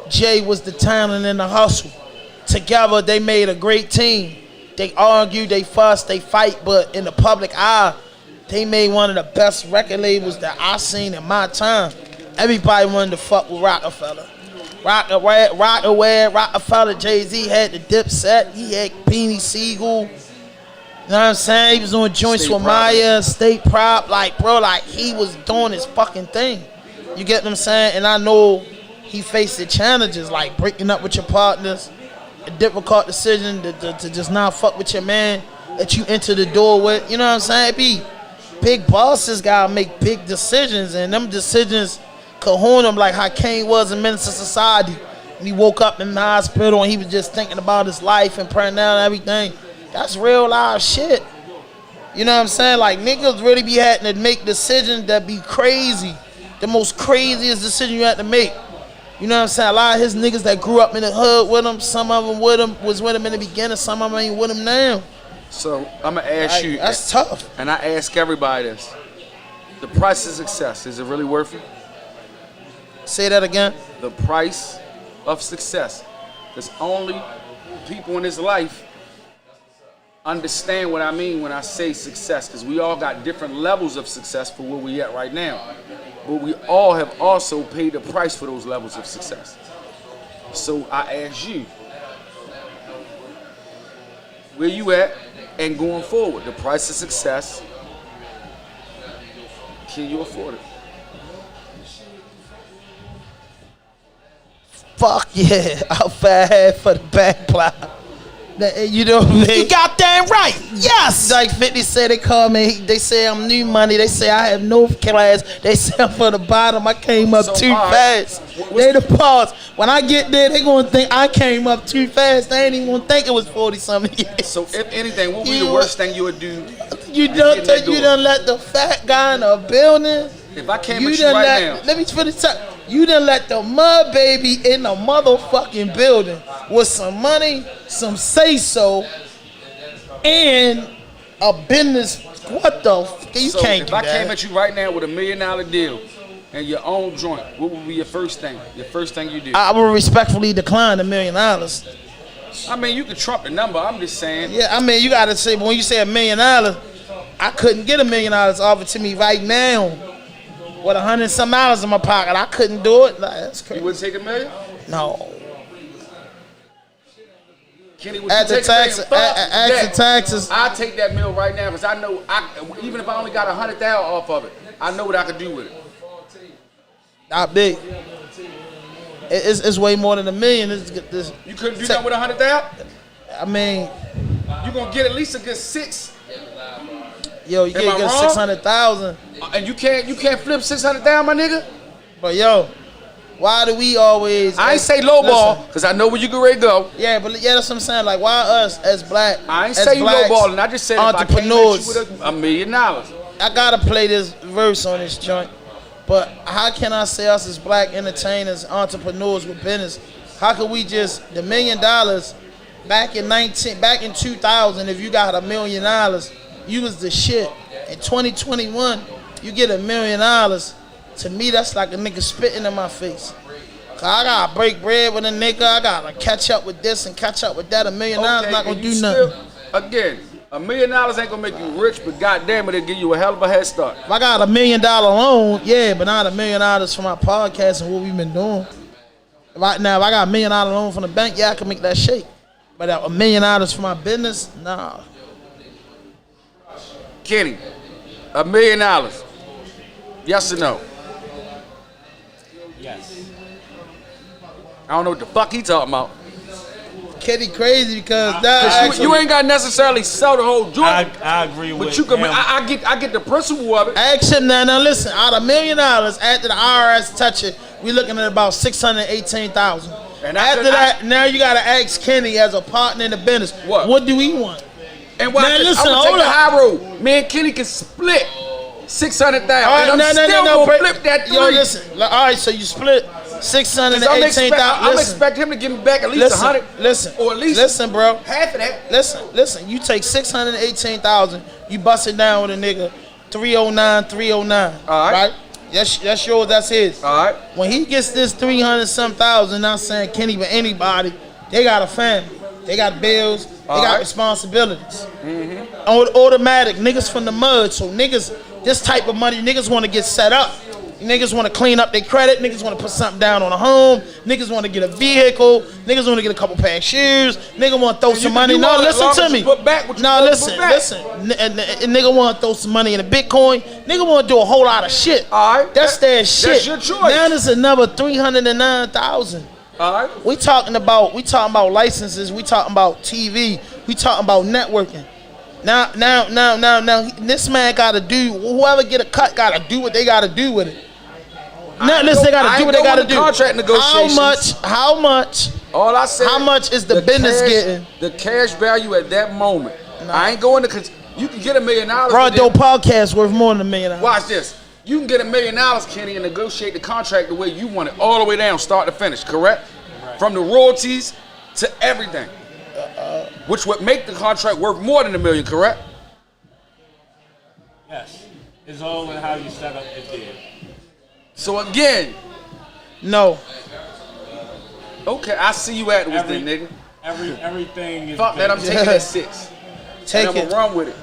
Jay was the talent and the hustle. Together, they made a great team. They argue, they fuss, they fight, but in the public eye, they made one of the best record labels that I seen in my time. Everybody wanted to fuck with Rockefeller. Rockefeller, Jay-Z had the Dipset, he had Beanie Siegel. You know what I'm saying? He was on joints with Maya, State Prop, like, bro, like, he was doing his fucking thing. You get what I'm saying? And I know he faced the challenges, like breaking up with your partners, a difficult decision to just not fuck with your man that you enter the door with. You know what I'm saying? Be big bosses gotta make big decisions, and them decisions could haunt him like how Kane was in Menace to Society. And he woke up in the hospital and he was just thinking about his life and praying down and everything. That's real live shit. You know what I'm saying? Like, niggas really be having to make decisions that be crazy. The most craziest decision you had to make. You know what I'm saying? A lot of his niggas that grew up in the hood with him, some of them was with him in the beginning, some of them ain't with him now. So I'm gonna ask you. That's tough. And I ask everybody this: the price of success, is it really worth it? Say that again. The price of success. There's only people in this life understand what I mean when I say success, because we all got different levels of success for where we at right now. But we all have also paid the price for those levels of success. So I ask you, where you at and going forward? The price of success, can you afford it? Fuck yeah, I'll fat for the back plow. You know what I mean? You got that right. Yes. Like 50 said, they call me. They say I'm new money. They say I have no class. They say I'm for the bottom. I came up too fast. They the pause. When I get there, they gonna think I came up too fast. They ain't even gonna think it was 40-something years. So if anything, what would be the worst thing you would do? You done let the fat guy in the building. If I came at you right now. Let me finish up. You done let the mud baby in the motherfucking building with some money, some say-so, and a business. What the fuck? You can't do that. If I came at you right now with $1 million deal and your own joint, what would be your first thing? Your first thing you do? I would respectfully decline $1 million. I mean, you can trump the number. I'm just saying. Yeah, I mean, you got to say, when you say $1 million, I couldn't get $1 million offered to me right now. With $100-some in my pocket, I couldn't do it. Like, that's crazy. You wouldn't take $1 million? No. Kenny, would you take $1 million? Add the taxes. I'll take that meal right now because I know, even if I only got 100,000 off of it, I know what I could do with it. Not big. It's way more than $1 million. You couldn't do that with 100,000? I mean, you gonna get at least a good 6. Yo, you get 600,000. And you can't flip 600,000, my nigga. But yo, why do we always? I ain't say lowball because I know where you get ready to go. Yeah, but yeah, that's what I'm saying. Like, why us as black? I ain't say you lowballing. I just said entrepreneurs. If I came at you with $1 million. I gotta play this verse on this joint. But how can I say us as black entertainers, entrepreneurs with business? How could we just $1 million back in 2000? If you got $1 million, you was the shit. In 2021, you get $1 million. To me, that's like a nigga spitting in my face. Cause I gotta break bread with a nigga. I gotta catch up with this and catch up with that. $1 million not gonna do nothing. Again, $1 million ain't gonna make you rich, but goddamn it, it'll give you a hell of a head start. If I got $1 million loan, yeah, but not $1 million for my podcast and what we've been doing. If I got $1 million loan from the bank, yeah, I can make that shake. But $1 million for my business, nah. Kenny, $1 million. Yes or no? Yes. I don't know what the fuck he talking about. Kenny crazy because you ain't got to necessarily sell the whole joint. I agree with but you can. him. I get the principle of it. Ask him now. Now listen, out of $1 million, after the IRS touch it, we looking at about $618,000. And after that, now you gotta ask Kenny as a partner in the business. What do we want? And what? Listen, I'm gonna take the high road. Me and Kenny can split $600,000. And I'm still gonna flip that $3. Yo, listen. All right, so you split $618,000. I'm expecting him to give me back at least $100. Listen, or at least bro. Half of that. Listen. You take $618,000. You bust it down with a nigga. 309. All right. Right. That's yours. That's his. All right. When he gets this 300-some thousand, not saying Kenny, but anybody, they got a family. They got bills. They got responsibilities. Automatic. Niggas from the mud. So niggas, this type of money, niggas want to get set up. Niggas want to clean up their credit. Niggas want to put something down on a home. Niggas want to get a vehicle. Niggas want to get a couple pair of shoes. Nigga want to throw some money. No, listen to me. No, listen. Nigga want to throw some money in a Bitcoin. Nigga want to do a whole lot of shit. All right. That's their shit. That's your choice. Now there's another 309,000. All right. We talking about licenses. We talking about TV. We talking about networking. Now, this man gotta do. Whoever get a cut gotta do what they gotta do with it. Now, listen, they gotta do what they gotta do. Contract negotiations. How much? All I said. How much is the business getting? The cash value at that moment. Nah. I ain't going to. Cause you can get $1 million. RAWDOPE podcast worth more than $1 million. Watch this. You can get $1 million, Kenny, and negotiate the contract the way you want it, all the way down, start to finish. Correct? From the royalties to everything. Which would make the contract worth more than $1 million, correct? Yes. It's all in how you set up the deal. So again. No. Okay, I see you at it with that, nigga. Everything is. Fuck that, I'm taking that 6. Take it. I'm gonna run with it.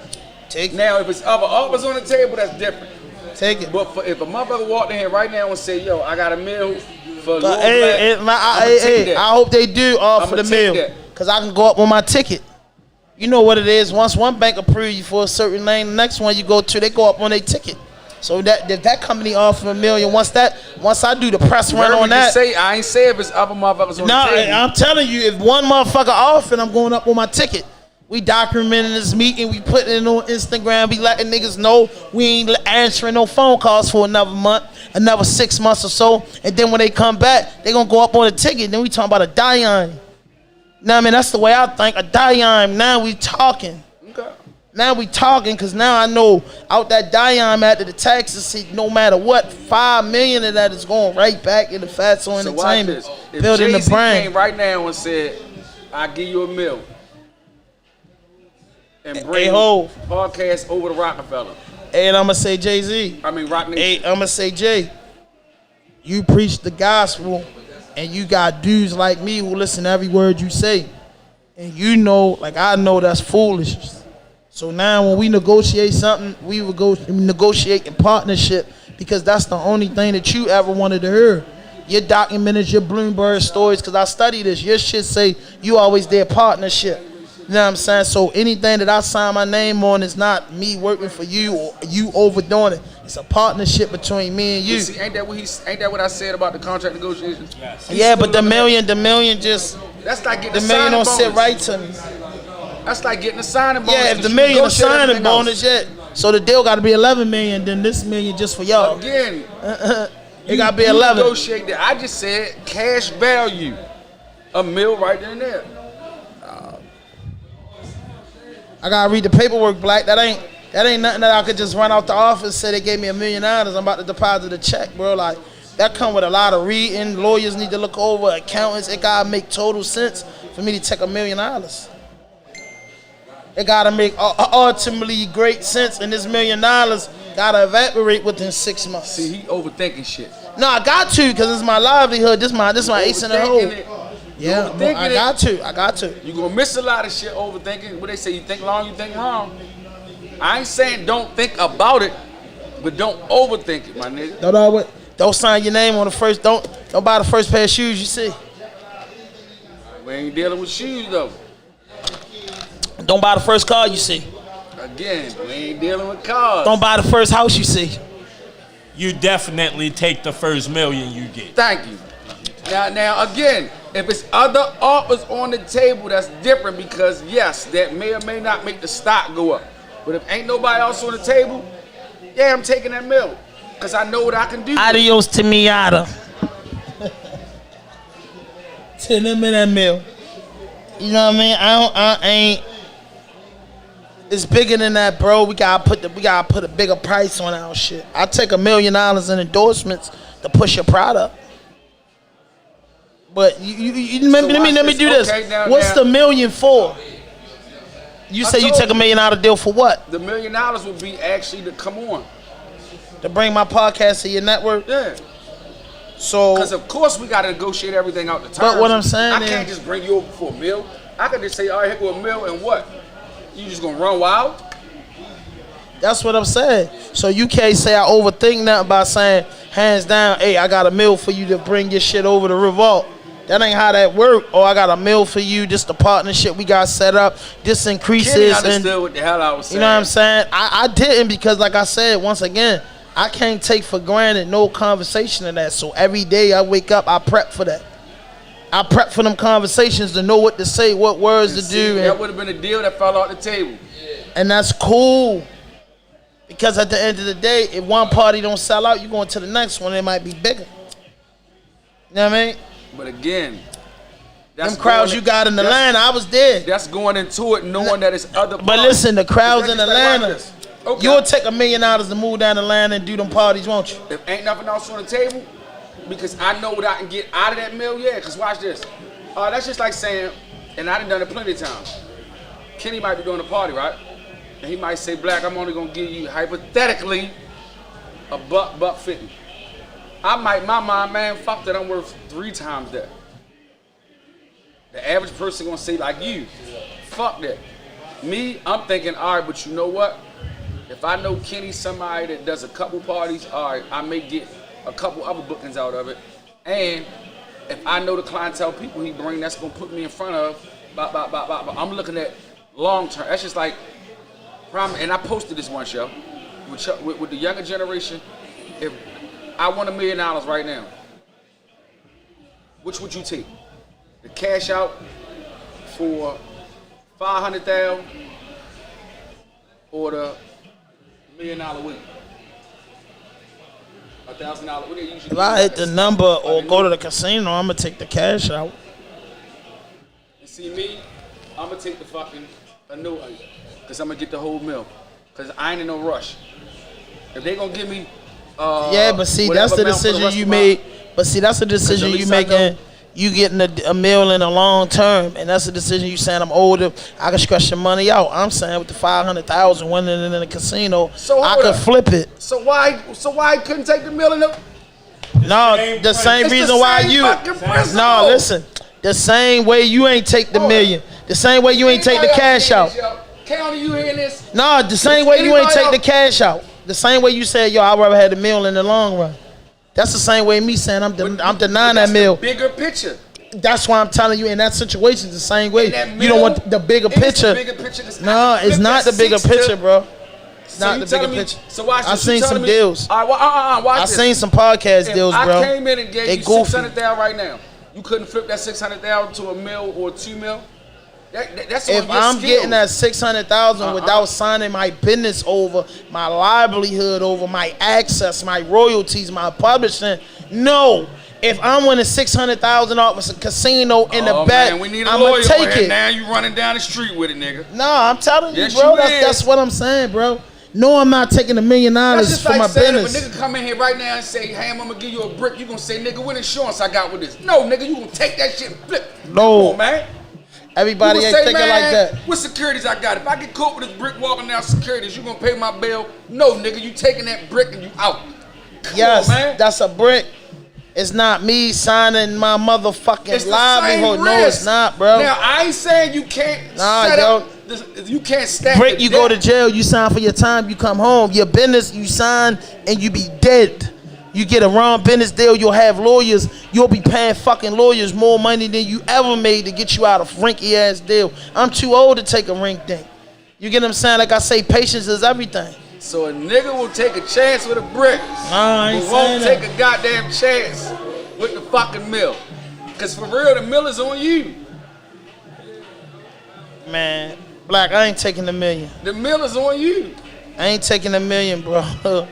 Take it. Now, if it's other offers on the table, that's different. Take it. But if a motherfucker walked in here right now and say, yo, I got $1 million for a little I hope they do offer the meal. Because I can go up on my ticket. You know what it is. Once one bank approves you for a certain lane, the next one you go to, they go up on their ticket. So that if that company offer $1 million, once I do the press run on that. I ain't say if it's other motherfuckers on the table. I'm telling you, if one motherfucker offering, I'm going up on my ticket. We documenting this meeting. We putting it on Instagram. We letting niggas know we ain't answering no phone calls for another month, another 6 months or so. And then when they come back, they gonna go up on the ticket. Then we talking about a dime. Now, I mean, that's the way I think. A dime. Now we talking. Okay. Now we talking, because now I know out that dime after the taxes, no matter what, $5 million of that is going right back into Ft.LiL Entertainment. So if building Jay-Z the brand. came right now and said, I give you $1 million and bring podcast over to Rockefeller. And I'm going to say Jay-Z. I mean, Rock Nation. Hey, I'm going to say Jay. You preach the gospel, and you got dudes like me who listen to every word you say. And you know, like I know, that's foolishness. So now when we negotiate something, we will go negotiate in partnership, because that's the only thing that you ever wanted to hear. Your documents, your Bloomberg stories, because I study this. Your shit say you always did partnership. You know what I'm saying? So anything that I sign my name on is not me working for you or you overdoing it. It's a partnership between me and you. See, ain't that what I said about the contract negotiations? Yes. Yeah, but the million just, that's like getting the million don't sit right to me. That's like getting a signing bonus. Yeah, if the million a signing bonus yet. So the deal got to be 11 million, then this million just for y'all. Again, it got to be 11. Negotiate that. I just said cash value, $1 million right then and there. I gotta read the paperwork, Black. That ain't nothing that I could just run out the office and say they gave me $1 million. I'm about to deposit a check, bro. Like, that come with a lot of reading. Lawyers need to look over, accountants. It gotta make total sense for me to take $1 million. It gotta make ultimately great sense, and this $1 million Gotta evaporate within 6 months. See, he overthinking shit. No, I got to, because it's my livelihood. This my ace in the hole. Yeah, I got to. You're going to miss a lot of shit overthinking. What they say, you think long, you think wrong. I ain't saying don't think about it, but don't overthink it, my nigga. Don't sign your name on the first, don't buy the first pair of shoes you see. We ain't dealing with shoes, though. Don't buy the first car you see. Again, we ain't dealing with cars. Don't buy the first house you see. You definitely take the first million you get. Thank you. Now, again, if it's other offers on the table, that's different because, yes, that may or may not make the stock go up. But if ain't nobody else on the table, yeah, I'm taking that mill because I know what I can do. Adios to Miata. To them in that mill. You know what I mean? I ain't. It's bigger than that, bro. We gotta put a bigger price on our shit. I take $1 million in endorsements to push your product. But you let me do this. Okay, What's the $1 million for? You say you take $1 million deal for what? The $1 million would be actually to come on. To bring my podcast to your network? Yeah. So, because of course we gotta negotiate everything out the terms. But what I'm saying I can't just bring you over for $1 million. I could just say, all right, here go $1 million and what? You just gonna run wild? That's what I'm saying. So you can't say I overthink nothing by saying, hands down, hey, I got $1 million for you to bring your shit over to Revolt. That ain't how that work. Oh, I got $1 million for you. Just the partnership we got set up. This increases. Kenny understood what the hell I was saying. You know what I'm saying? I didn't because, like I said, once again, I can't take for granted no conversation of that. So every day I wake up, I prep for that. I prep for them conversations to know what to say, what words to do. That would have been a deal that fell off the table. And that's cool. Because at the end of the day, if one party don't sell out, you going to the next one, it might be bigger. You know what I mean? But again, that's them crowds you got in Atlanta, I was there. That's going into it knowing that it's other parties. But listen, the crowds in Atlanta, okay. You'll take $1 million to move down to Atlanta and do them parties, won't you? If ain't nothing else on the table, because I know what I can get out of that mill, yeah, because watch this. That's just like saying, and I done it plenty of times, Kenny might be doing a party, right? And he might say, Black, I'm only gonna give you, hypothetically, $150. I might, my mind, man, fuck that, I'm worth 3 times that. The average person gonna say like you, fuck that. Me, I'm thinking, all right, but you know what? If I know Kenny's somebody that does a couple parties, all right, I may get a couple other bookings out of it. And if I know the clientele people he bring, that's gonna put me in front of, I'm looking at long term. That's just like, and I posted this one show with the younger generation. If I want $1 million right now, which would you take? The cash out for $500,000 or the $1 million week? $1,000. What they usually? If I hit the number or go to the casino, I'm gonna take the cash out. You see me? I'm gonna take the fucking because I'm gonna get the whole meal. Because I ain't in no rush. If they gonna give me, yeah, but see, that's the decision you made. But see, that's the decision you making. You getting a meal in the long term, and that's the decision you saying I'm older. I can stretch the money out. I'm saying with the $500,000 winning in the casino, so I could flip it. So why couldn't take the meal in the? No, the same reason why you. No, listen. The same way you ain't take the million. The same way you ain't take the cash out. County, you hearing this? No, the same way you ain't take the cash out. The same way you said, yo, I'd rather have the meal in the long run. That's the same way me saying I'm denying that meal. Bigger picture. That's why I'm telling you in that situation, it's the same way. You don't want the bigger picture. No, it's not the bigger picture, bro. It's not the bigger picture. So watch this. I seen some deals. I seen some podcast deals, bro. I came in and gave you $600,000 right now. You couldn't flip that $600,000 to $1 million or $2 million. That's if I'm getting that $600,000 without signing my business over, my livelihood over, my access, my royalties, my publishing, no. If I'm winning $600,000 off a casino in the back, I'm gonna take it. Now you running down the street with it, nigga. No, I'm telling you, bro. That's what I'm saying, bro. No, I'm not taking $1 million for my business. If a nigga come in here right now and say, hey, I'm gonna give you a brick, you gonna say, nigga, what insurance I got with this? No, nigga, you gonna take that shit and flip. No. Come on, man. Everybody ain't thinking like that. What securities I got? If I get caught with this brick walking down securities, you gonna pay my bill? No, nigga, you taking that brick and you out. Yes, Come on, man. that's a brick. It's not me signing my motherfucking livelihood. No, it's not, bro. Now, I ain't saying you can't set up this, you can't stack brick, you go to jail, you sign for your time, you come home. Your business, you sign and you be dead. You get a wrong business deal, you'll have lawyers. You'll be paying fucking lawyers more money than you ever made to get you out of rinky ass deal. I'm too old to take a rink thing. You get what I'm saying? Like I say, patience is everything. So a nigga will take a chance with a brick, but won't take a goddamn chance with the fucking mill. Cause for real, the mill is on you. Man, Black, I ain't taking $1 million. The mill is on you. I ain't taking $1 million, bro.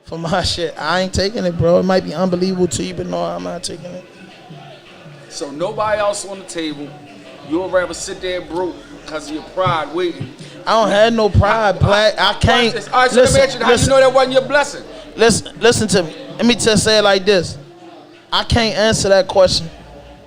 For my shit, I ain't taking it, bro. It might be unbelievable to you, but no, I'm not taking it. So nobody else on the table. You'll rather sit there broke because of your pride waiting. I don't have no pride, Black. I can't. All right, so let me ask you, how you know that wasn't your blessing? Listen to me. Let me just say it like this. I can't answer that question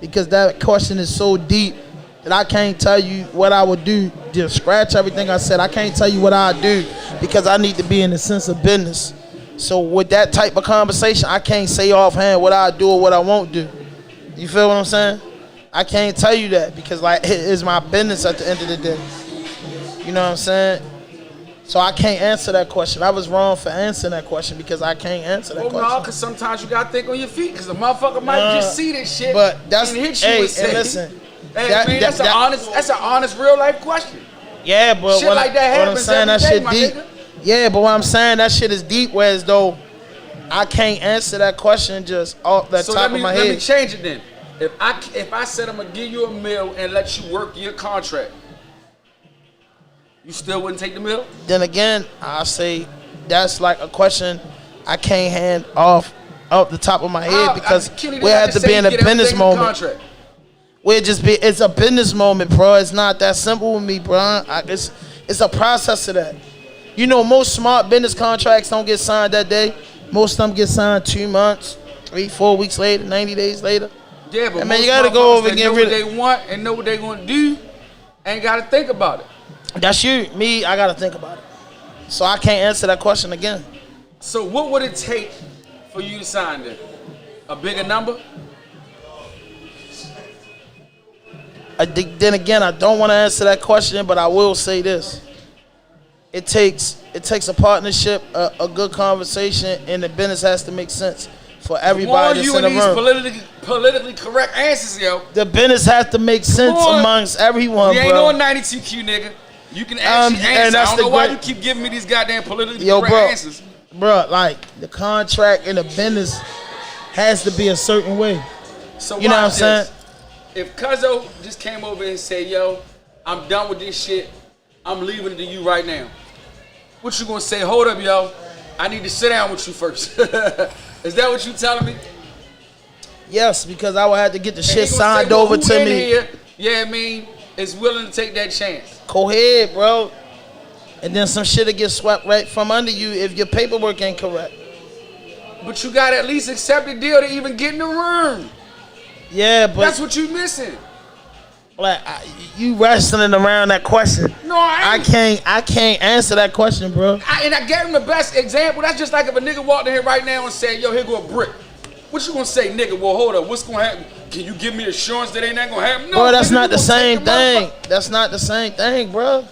because that question is so deep that I can't tell you what I would do. Just scratch everything I said. I can't tell you what I do because I need to be in the sense of business. So with that type of conversation, I can't say offhand what I do or what I won't do. You feel what I'm saying? I can't tell you that because like it is my business at the end of the day. You know what I'm saying? So I can't answer that question. I was wrong for answering that question because I can't answer that question. No, because sometimes you gotta think on your feet because the motherfucker might just see this shit but that's, and hit you and say, listen. Hey, man, that's an honest, real life question. Yeah, but shit like that happens every day, my nigga. Yeah, but what I'm saying, that shit is deep, whereas though I can't answer that question just off the top of my head. Let me change it then. If I said I'm gonna give you $1 million and let you work your contract, you still wouldn't take the $1 million? Then again, I say that's like a question I can't hand off the top of my head because we have to be in a business moment. It's a business moment, bro. It's not that simple with me, bro. It's a process to that. You know, most smart business contracts don't get signed that day. Most of them get signed 2 months, 3-4 weeks later, 90 days later. Yeah, but you gotta go over and get rid of what they want and know what they're gonna do, ain't gotta think about it. That's you. Me, I gotta think about it. So I can't answer that question again. So what would it take for you to sign then? A bigger number? Then again, I don't want to answer that question, but I will say this. It takes a partnership, a good conversation, and the business has to make sense for everybody that's in the room. Politically correct answers, yo. The business has to make sense amongst everyone, bro. You ain't on 92Q, nigga. You can actually answer. I don't know why you keep giving me these goddamn politically correct answers. Bro, like, the contract and the business has to be a certain way. So you know what I'm saying? If Cuzzo just came over and said, yo, I'm done with this shit, I'm leaving it to you right now. What you gonna say? Hold up, yo. I need to sit down with you first. Is that what you telling me? Yes, because I would have to get the shit signed over to me. Here, yeah, I mean, is willing to take that chance. Go ahead, bro. And then some shit'll get swept right from under you if your paperwork ain't correct. But you gotta at least accept the deal to even get in the room. Yeah, but that's what you missing. Like you wrestling around that question. No, I can't answer that question, bro. And I gave him the best example. That's just like if a nigga walked in here right now and said, "Yo, here go a brick." What you gonna say, nigga? Well, hold up. What's gonna happen? Can you give me assurance that ain't not gonna happen? No, bro, that's not the same thing. That's not the same thing, bro.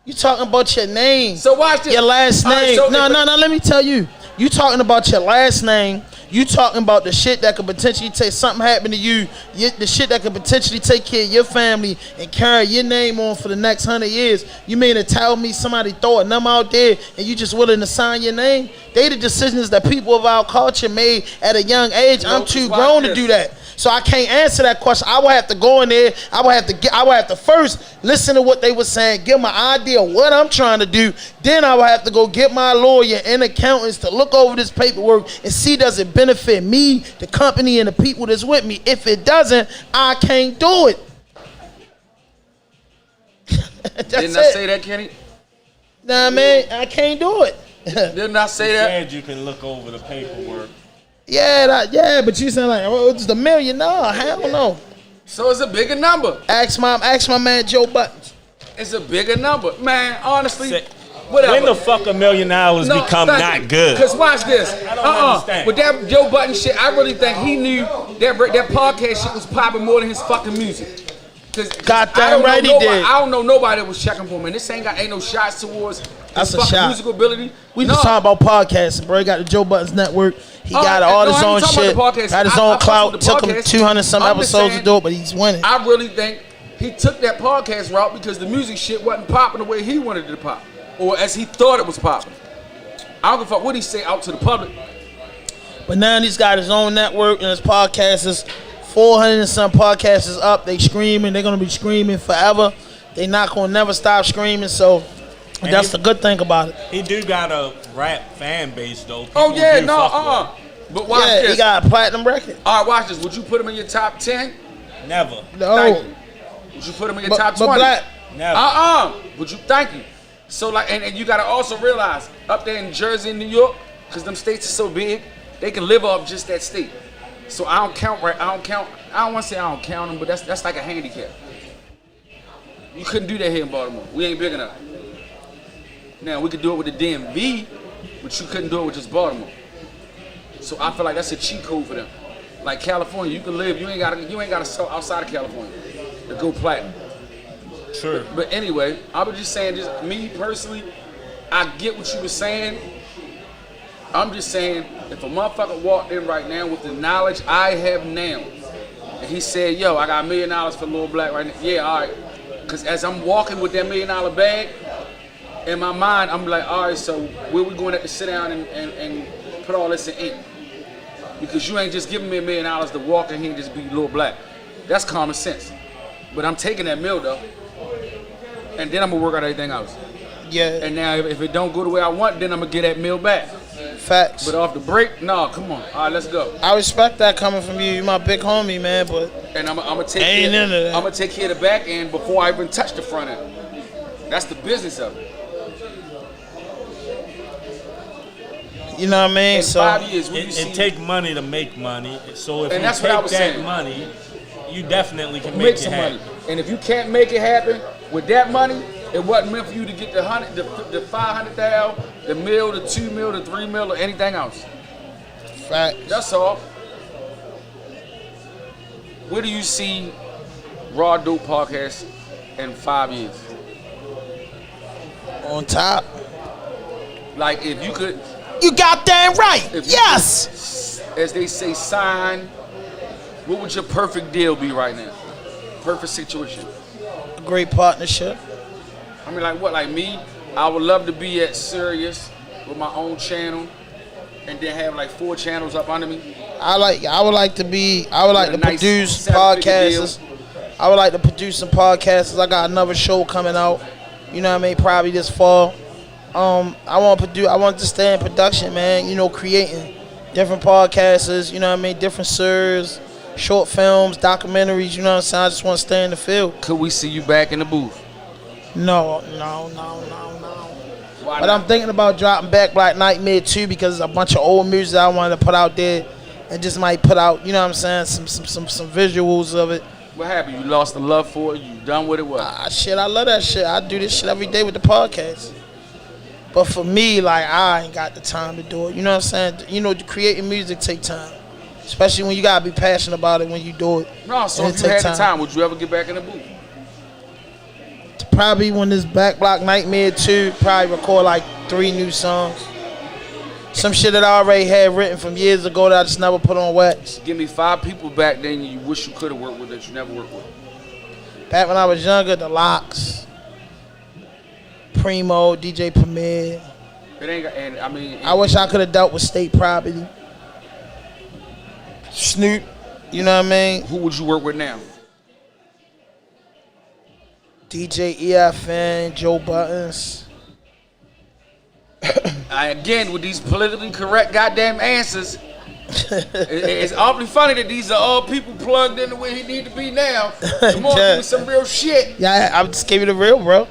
You talking about your name? So watch this. Your last name? Right, so no. Let me tell you. You talking about your last name. You talking about the shit that could potentially take something happen to you, the shit that could potentially take care of your family and carry your name on for the next 100 years. You mean to tell me somebody throw a number out there and you just willing to sign your name? They the decisions that people of our culture made at a young age. I'm too grown to do that. So I can't answer that question. I would have to go in there. I would have to first listen to what they were saying, give my idea of what I'm trying to do. Then I would have to go get my lawyer and accountants to look over this paperwork and see does it benefit me, the company, and the people that's with me. If it doesn't, I can't do it. Didn't I say that, Kenny? Nah, man, I can't do it. Didn't I say that? And you can look over the paperwork. Yeah, but you saying like, oh, it's $1 million? No, hell no. So it's a bigger number. Ask my man Joe Buttons. It's a bigger number. Man, honestly, Say- whatever. When the fuck $1 million become not good? Because watch this. I don't understand. With that Joe Budden shit, I really think he knew that podcast shit was popping more than his fucking music. Cause Goddamn right he did. I don't know nobody that was checking for him. And this ain't no shots towards That's his a fucking shot. musical ability. We just talking about podcasting, bro. He got the Joe Buttons Network. He got all his own shit. Got his own clout. Took him 200 some episodes to do it, but he's winning. I really think he took that podcast route because the music shit wasn't popping the way he wanted it to pop, or as he thought it was popping. I don't give a fuck what he say out to the public. But now he's got his own network and his podcast is 400 and some podcasts is up. They screaming. They're gonna be screaming forever. They not gonna never stop screaming. So that's the good thing about it. He do got a rap fan base though. Oh People yeah, do no, fuck with But watch Yeah, this. he got a platinum record. All right, watch this. Would you put him in your top 10? him. Never. Thank No, you. Would you put him in your top 20? but Black, Never. Would you? Thank you. So like, and you gotta also realize up there in Jersey and New York, because them states are so big, they can live off just that state. So I don't count. I don't want to say I don't count them, but that's like a handicap. You couldn't do that here in Baltimore. We ain't big enough. Now we could do it with the DMV, but you couldn't do it with just Baltimore. So I feel like that's a cheat code for them. Like California, you can live. You ain't gotta sell outside of California to go platinum. True. But anyway, I was just saying, just me personally, I get what you were saying. I'm just saying, if a motherfucker walked in right now with the knowledge I have now, and he said, yo, I got $1 million for Lil Black right now. Yeah, all right. Because as I'm walking with that $1 million bag, in my mind, I'm like, all right, so where we going to have to sit down and put all this in ink? Because you ain't just giving me $1 million to walk in here and just be Lil Black. That's common sense. But I'm taking that meal, though. And then I'm going to work out everything else. yeah, And now if it don't go the way I want, then I'm going to get that meal back. facts. But off the break, no, come on. All right, let's go. I respect that coming from you. You my big homie, man. But And I'm gonna take Ain't care. into that. I'm gonna take care of the back end before I even touch the front end. That's the business of it. you know what I mean. In So 5 years, when you It see take money to make money. So if And you that's what I take was that saying. money, you definitely can make make it some happen. money, and if you can't make it happen with that money, it wasn't meant for you to get the 500,000, the mil, the 2 mil, the 3 mil, or anything else. facts. That's all. Where do you see Raw Dope Podcast in 5 years? On top. Like if you could, You got damn right. if you Yes. could, as they say, sign. What would your perfect deal be right now? Perfect situation. A great partnership. I mean, like what? Like me, I would love to be at Sirius with my own channel, and then have like 4 channels up under me. I would like to With a nice produce 7-figure podcasts. I would like to produce some podcasts. I got another show coming out. You know what I mean? Probably this fall. I want to stay in production, man. You know, creating different podcasts. You know what I mean? Different series, short films, documentaries. You know what I'm saying? I just want to stay in the field. Could we see you back in the booth? No. Why But not? I'm thinking about dropping back Black Nightmare too, because there's a bunch of old music I wanted to put out there, and just might put out, you know what I'm saying, some visuals of it. What happened? You lost the love for it. You done with it? What? Shit, I love that shit. I do this shit every day with the podcast. But for me, like, I ain't got the time to do it. You know what I'm saying? You know, creating music take time, especially when you gotta be passionate about it when you do it. No. So And if it you take had the time, would you ever get back in the booth? Probably when this Back Block Nightmare 2, probably record like 3 new songs. Some shit that I already had written from years ago that I just never put on wax. Give me 5 people back then you wish you could have worked with that you never worked with. Back when I was younger, The Locks, Primo, DJ Premier. It ain't. And I mean, I wish I could have dealt with State Property. Snoop, you know what I mean? who would you work with now? DJ EFN, Joe Buttons. Again, with these politically correct goddamn answers, it's awfully funny that these are all people plugged in the way he need to be now. Come on, give me some real shit. Yeah, I just gave you the real, bro.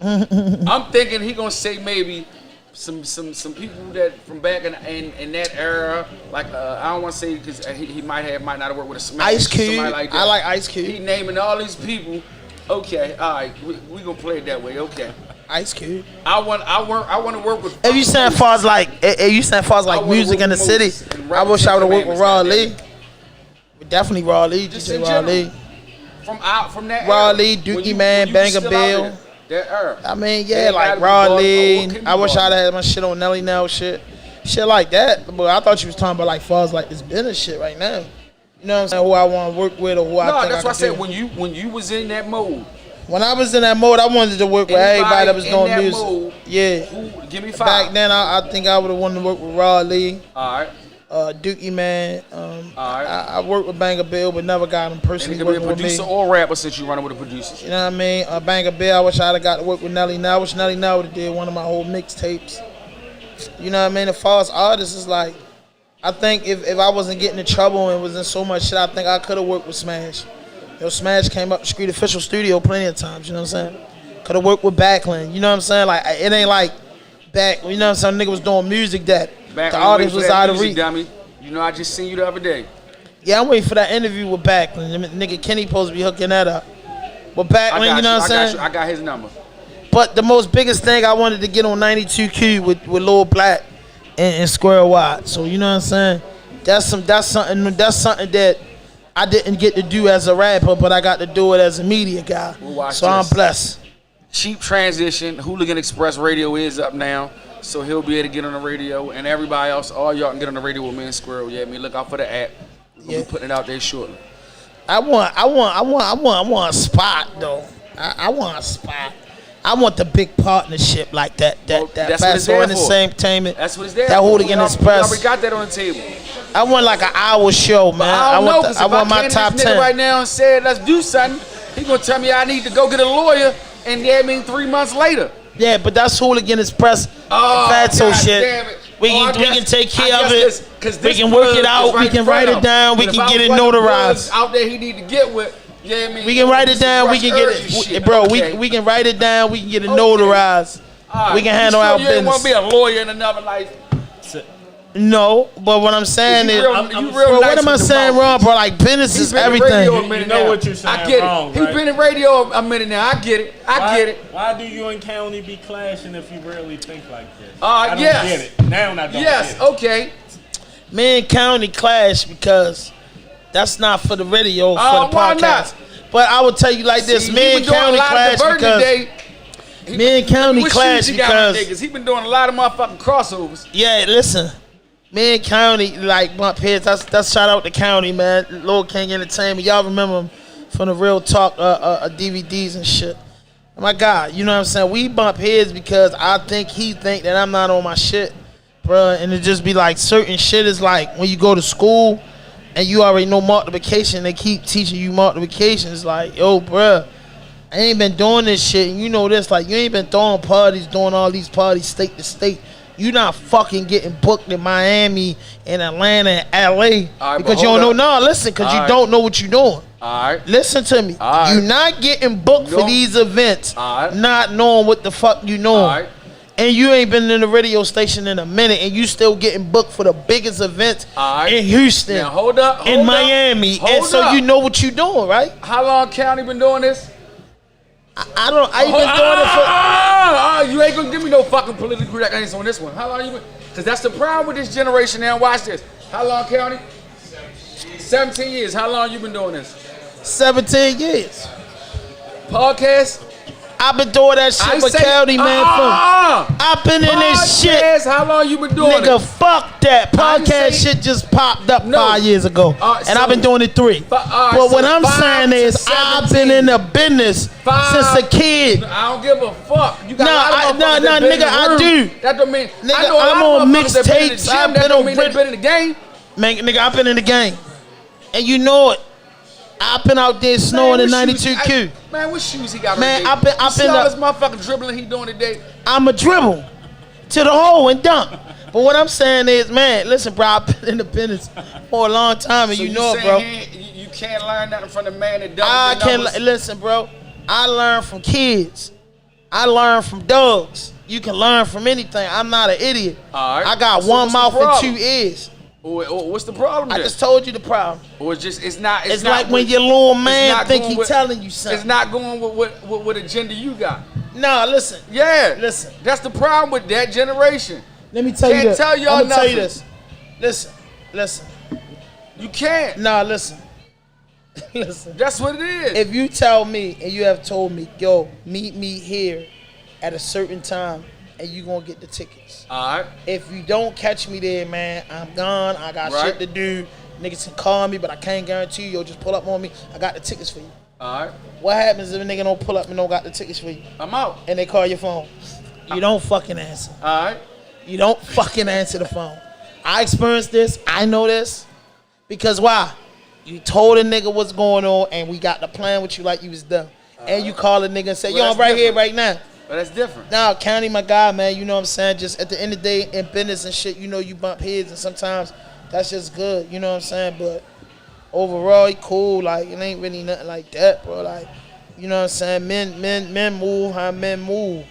I'm thinking he gonna say maybe some people that from back in that era, like I don't want to say because he might not have worked with a Smash. Ice Cube. Like that. I like Ice Cube. He naming all these people. Okay, all right, we gonna play it that way. Okay. Ice Cube. I want to work with. If you saying far as like, music in the city, I wish I would have worked with Raw Lee. Definitely Raw Lee, DJ Raw Lee. From that Raw era, Lee, Dookie Man, Banger Bill. That era. I mean, yeah, like Raw Lee. I wish I'd had my shit on Nelly Now shit like that. But I thought you was talking about like far as like this business shit right now. You know what I'm saying? Who I want to work with or who I think that's I why I said do. when you was in that mode. When I was in that mode, I wanted to work with everybody that was doing that music. Mode, yeah. Give me 5. Back then, I think I would have wanted to work with Raw Lee. All right. Dookie Man. All right. I worked with Banger Bill, but never got him personally And he could be a working with producer me. or rapper since you running with the producers. You know what I mean? Banger Bill, I wish I'd have got to work with Nelly Now. I wish Nelly Now would have did one of my whole mixtapes. You know what I mean? As far as artists, it's like, I think if I wasn't getting in trouble and was in so much shit, I think I could have worked with Smash. Yo, Smash came up to Street Official Studio plenty of times, you know what I'm saying? Could have worked with Backland, you know what I'm saying? Like, it ain't like back, you know what I'm saying? Nigga was doing music that the artist was out of reach. Dummy. You know, I just seen you the other day. Yeah, I'm waiting for that interview with Backland. Nigga Kenny supposed to be hooking that up. But Backland, you know what I'm saying? I got his number. But the most biggest thing I wanted to get on 92Q with Lil Black and Square Wide. So you know what I'm saying? That's something that I didn't get to do as a rapper, but I got to do it as a media guy. So I'm blessed. Cheap transition. Hooligan Express Radio is up now, so he'll be able to get on the radio, and everybody else, all y'all can get on the radio with me and Squirrel. Yeah, look out for the app. We'll be putting it out there shortly. I want a spot though. I want a spot. I want the big partnership like that. That Fast and Entertainment. That's what it's there. That Hooligan Express. We already got that on the table. I want like an hour show, man. I want my top 10 right now and said let's do something. He gonna tell me I need to go get a lawyer, and yeah, I mean 3 months later. Yeah, but that's Hooligan Express. Fatso shit. We can take care of it. We can work it out. We can write it down. We can get it notarized. Out there, he need to get with. Yeah, I mean, we can write it down. We can get it, bro. We can write it down. We can get it notarized. We can handle our business. You want to be a lawyer in another life? No, but what I'm saying is, bro, what am I saying wrong, bro? Like business is everything. You know what you're saying I get wrong, it. right? He's been in radio a minute now. I get it. I get it. Why do you and County be clashing if you really think like this? I don't get it. Now I don't get it. Okay. Me and County clash because that's not for the radio, for the podcast. Not? But I will tell you like this: me and County clash because me and County clash because he been doing a lot of motherfucking crossovers. Yeah, listen. Me and County like bump heads. That's shout out to County, man. Lord King Entertainment. Y'all remember him from the Real Talk DVDs and shit. Oh my God, you know what I'm saying? We bump heads because I think he think that I'm not on my shit, bro. And it just be like certain shit is like when you go to school and you already know multiplication. They keep teaching you multiplication. It's like, yo, bro, I ain't been doing this shit. And you know this, like you ain't been throwing parties, doing all these parties state to state. You not fucking getting booked in Miami, in Atlanta, and LA because you don't know. No, listen, because you don't know what you're doing. All right. Listen to me. You're not getting booked for these events, not knowing what the fuck you know. And you ain't been in the radio station in a minute, and you still getting booked for the biggest events in Houston, now, hold up, in Miami, and so you know what you're doing, right? How long County been doing this? I ain't been doing it for. You ain't gonna give me no fucking political correct answer on this one. How long you been? Because that's the problem with this generation now. Watch this. How long, County? 17 years. How long you been doing this? 17 years. Podcast? I've been doing that shit with County, man. I've been in this shit. How long you been doing it? Nigga, fuck that. Podcast shit just popped up 5 years ago. And I've been doing it 3. But what I'm saying is I've been in the business since a kid. I don't give a fuck. You got no, nigga, I do. That don't mean, nigga, I'm on mixtapes. I've been on been in the game. Man, nigga, I've been in the game. And you know it. I've been out there snowing in 92Q. Man, what shoes he got? Man, I've been all this motherfucking dribbling he doing today. I'm a dribble to the hole and dunk. But what I'm saying is, man, listen, bro, I've been in the business for a long time, and so you know it, bro. You can't learn nothing from the man that does. I can't listen, bro. I learn from kids. I learn from dogs. You can learn from anything. I'm not an idiot. All right. I got So one what's the mouth and problem? 2 ears. What's the problem I then? just told you the problem. Or it's not. It's not like when with- your little it's man not think going he with- telling you something. It's not going with what agenda you got. Nah, listen. Yeah. Listen. That's the problem with that generation. Let me tell you Can't this. tell y'all I'm gonna tell you nothing. this. Listen. You can't. Nah, listen. Listen. That's what it is. If you tell me and you have told me, yo, meet me here at a certain time and you gonna get the tickets. All right. If you don't catch me there, man, I'm gone. I got Right. shit to do. Niggas can call me, but I can't guarantee you. Yo, just pull up on me. I got the tickets for you. All right. What happens if a nigga don't pull up and don't got the tickets for you? I'm out. And they call your phone? You don't fucking answer. All right. You don't fucking answer the phone. I experienced this. I know this. Because why? You told a nigga what's going on, and we got the plan with you like you was done. And you call a nigga and say, Well, yo, I'm that's right here, different. right now. But that's different. Now, County, my guy, man, you know what I'm saying? Just at the end of the day, in business and shit, you know you bump heads, and sometimes that's just good, you know what I'm saying? But overall, he cool. Like, it ain't really nothing like that, bro. Like, you know what I'm saying? Men move how men move.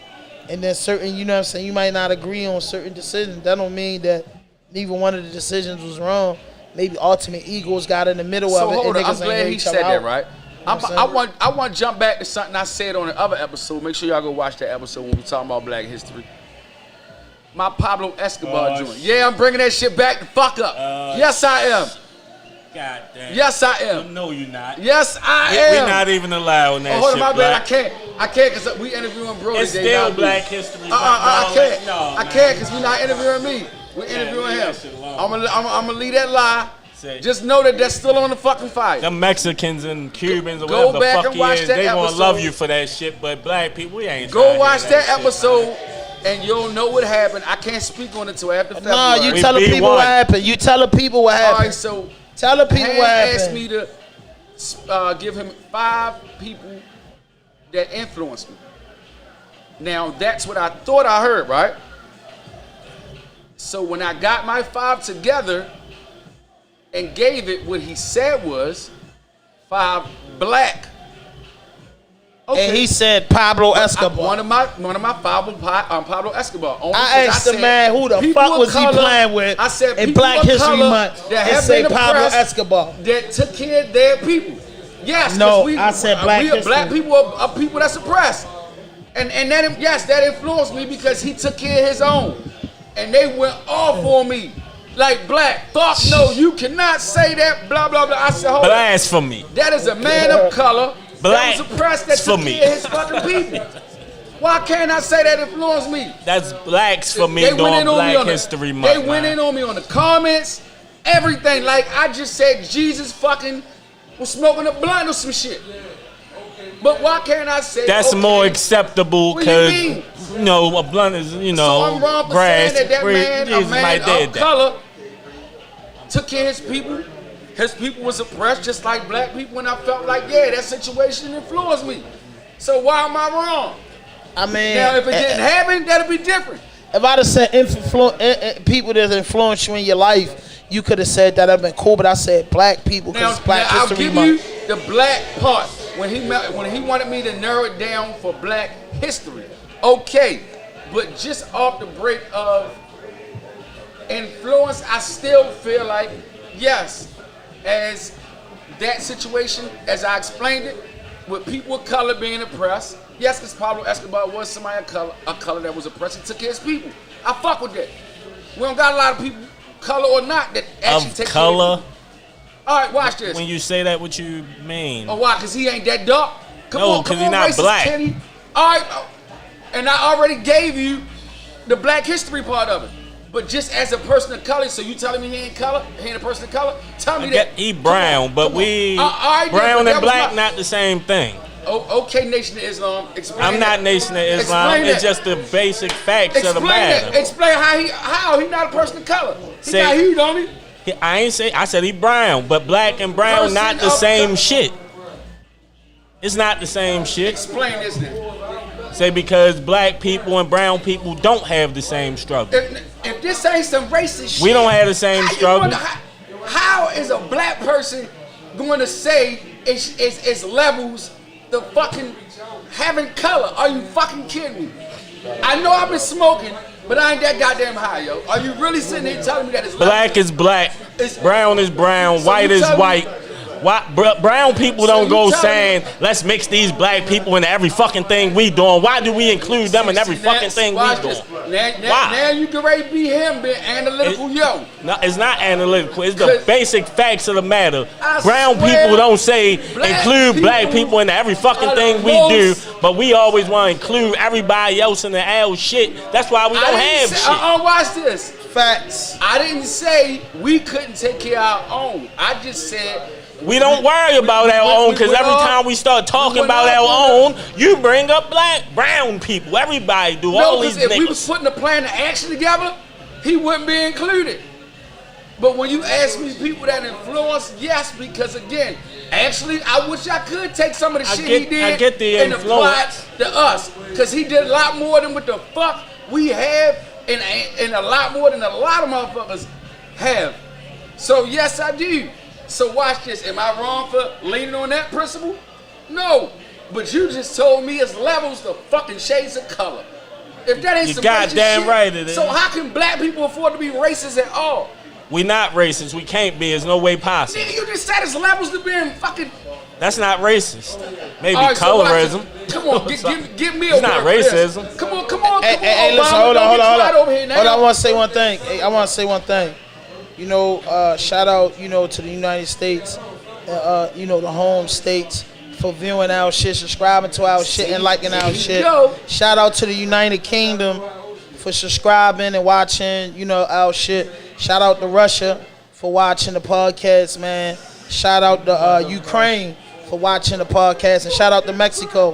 And then certain, you know what I'm saying, you might not agree on certain decisions. That don't mean that neither one of the decisions was wrong. Maybe ultimate egos got in the middle So of it. hold and on. I'm niggas ain't glad hear he each said other that, out. right? know what I'm saying? I want to jump back to something I said on the other episode. Make sure y'all go watch that episode when we talking about Black history. My Pablo Escobar joint. Yeah, I'm bringing that shit back the fuck up. Yes, I am. God damn. Yes, I am. No, you're not. Yes, I We're am. not even allowing that Oh, hold shit, on, my bad. Black. I can't, because we interviewing bro It's today. still not Black me. History. I can't. No, I man. can't, because we're not interviewing me. We're Yeah, interviewing leave him. that shit alone. I'm gonna leave that lie. Say- Just know that that's still on the fucking fire. Them Mexicans and Cubans or Go whatever the back fuck and he watch is, that they gonna episode. love you for that shit, but black people, we ain't trying Go to watch hear that shit, episode, man. and you'll know what happened. I can't speak on it till after Nah, February. you We tell the beat people one. what happened. You tell the people what All happened. right, so Tell the people Han what asked happened. me to give him 5 people that influenced me. Now, that's what I thought I heard, right? So when I got my 5 together and gave it, what he said was 5 black. Okay. And he said Pablo Escobar. One of my 5 was Pablo Escobar. Only I 'cause asked the said man who the people fuck of was he color- playing with I said in people Black of History color Month that and have say been Pablo oppressed Escobar. that took care of their people. Yes, 'cause No, I said Black we are history. black people are people that's oppressed. And that, yes, that influenced me because he took care of his own. And they went off on me. Like, black, fuck no, you cannot say that, blah, blah, blah. I said, hold on. Blasphemy. That is a man of color Black that was oppressed that took for me. care of his fucking people. Why can't I say that influenced me? That's blacks for me They went during in on me Black on History the, Month. They went man. in on me on the comments, everything. Like I just said, Jesus fucking was smoking a blunt or some shit. But why can't I say That's okay, more acceptable What do you because, mean? you know, a blunt is, you So know, I'm wrong for grass. saying that man, Jesus a man might did of that. color, took care of his people. His people was oppressed just like black people, and I felt like, yeah, that situation influenced me. So why am I wrong? I mean, Now, if it didn't happen, that'd be different. if I'd have said people that influence you in your life, you could have said that I've been cool. But I said black people Now, because it's Black I'll History give Month. you the black part when he wanted me to narrow it down for Black history. Okay, but just off the break of influence, I still feel like yes, as that situation, as I explained it, with people of color being oppressed. Yes, because Pablo Escobar was somebody of color that was oppressed. He took care of his people. I fuck with that. We don't got a lot of people, color or not, that actually Of take color? care of people. All right, watch this. When you say that, what you mean? Oh, why? Because he ain't that dark? Come No, on, 'cause come he on, not racist black. Kenny. All right, and I already gave you the black history part of it. But just as a person of color, so you telling me he ain't color? He ain't a person of color? Tell me that. He Come brown, on, but come on. we All right, then, brown but that and was black my- not the same thing. Oh, okay, Nation of Islam. Explain I'm not that. Nation of Islam. Explain It's that. just the basic facts of the Explain matter. that. Explain how he not a person of color. He Say- got heat, don't he? I ain't say. I said he brown, but black and brown Person not the of same color. shit. It's not the same shit. Explain this then. Say because black people and brown people don't have the same struggle. If this ain't some racist shit, We don't have the same how you struggle. wonder how is a black person going to say it's levels the fucking having color. Are you fucking kidding me? I know I've been smoking, but I ain't that goddamn high, yo. Are you really sitting here telling me that it's Black is black, brown is brown, So white you is tell me- white. Brown people don't you go tell saying, let's mix these black people into every fucking thing we doing. Why do we include them in every fucking thing we Watch doing? this. Why? Now you can ready to be him, being analytical, yo. No, it's not analytical. It's the 'Cause basic facts of the matter. I Brown swear, people don't say black include black people people into every fucking are the thing we do, most- but we always want to include everybody else in the L shit. That's why we don't have shit. Watch this. Facts. I didn't say we couldn't take care of our own. I just said We don't worry about our own because we every all- time we start talking we about went our up own, you bring up brown people. Everybody do. All no, these because if we was niggas. putting a plan of action together, he wouldn't be included. But when you ask me people that influence, yes, because again, actually, I wish I could take some of the shit he did I get the and apply influence. it to us. Because he did a lot more than what the fuck we have and a lot more than a lot of motherfuckers have. So yes, I do. So watch this. Am I wrong for leaning on that principle? No. But you just told me it's levels to fucking shades of color. If that ain't You some goddamn racist shit, right it is. so how can black people afford to be racist at all? We not racist. We can't be. There's no way possible. Nigga, you just said it's levels to being fucking. That's not racist. Maybe All right, so watch colorism. this. Come on, give me a It's not word for this. racism. Come on. Hey, Obama, listen, hold don't on. get quiet over here now. Hold on, I want to say one thing. Hey, I want to say one thing. You know, shout out, you know, to the United States, you know, the home states for viewing our shit, subscribing to our shit, and liking our you shit. go. Shout out to the United Kingdom for subscribing and watching, you know, our shit. Shout out to Russia for watching the podcast, man. Shout out to Ukraine for watching the podcast, and shout out to Mexico.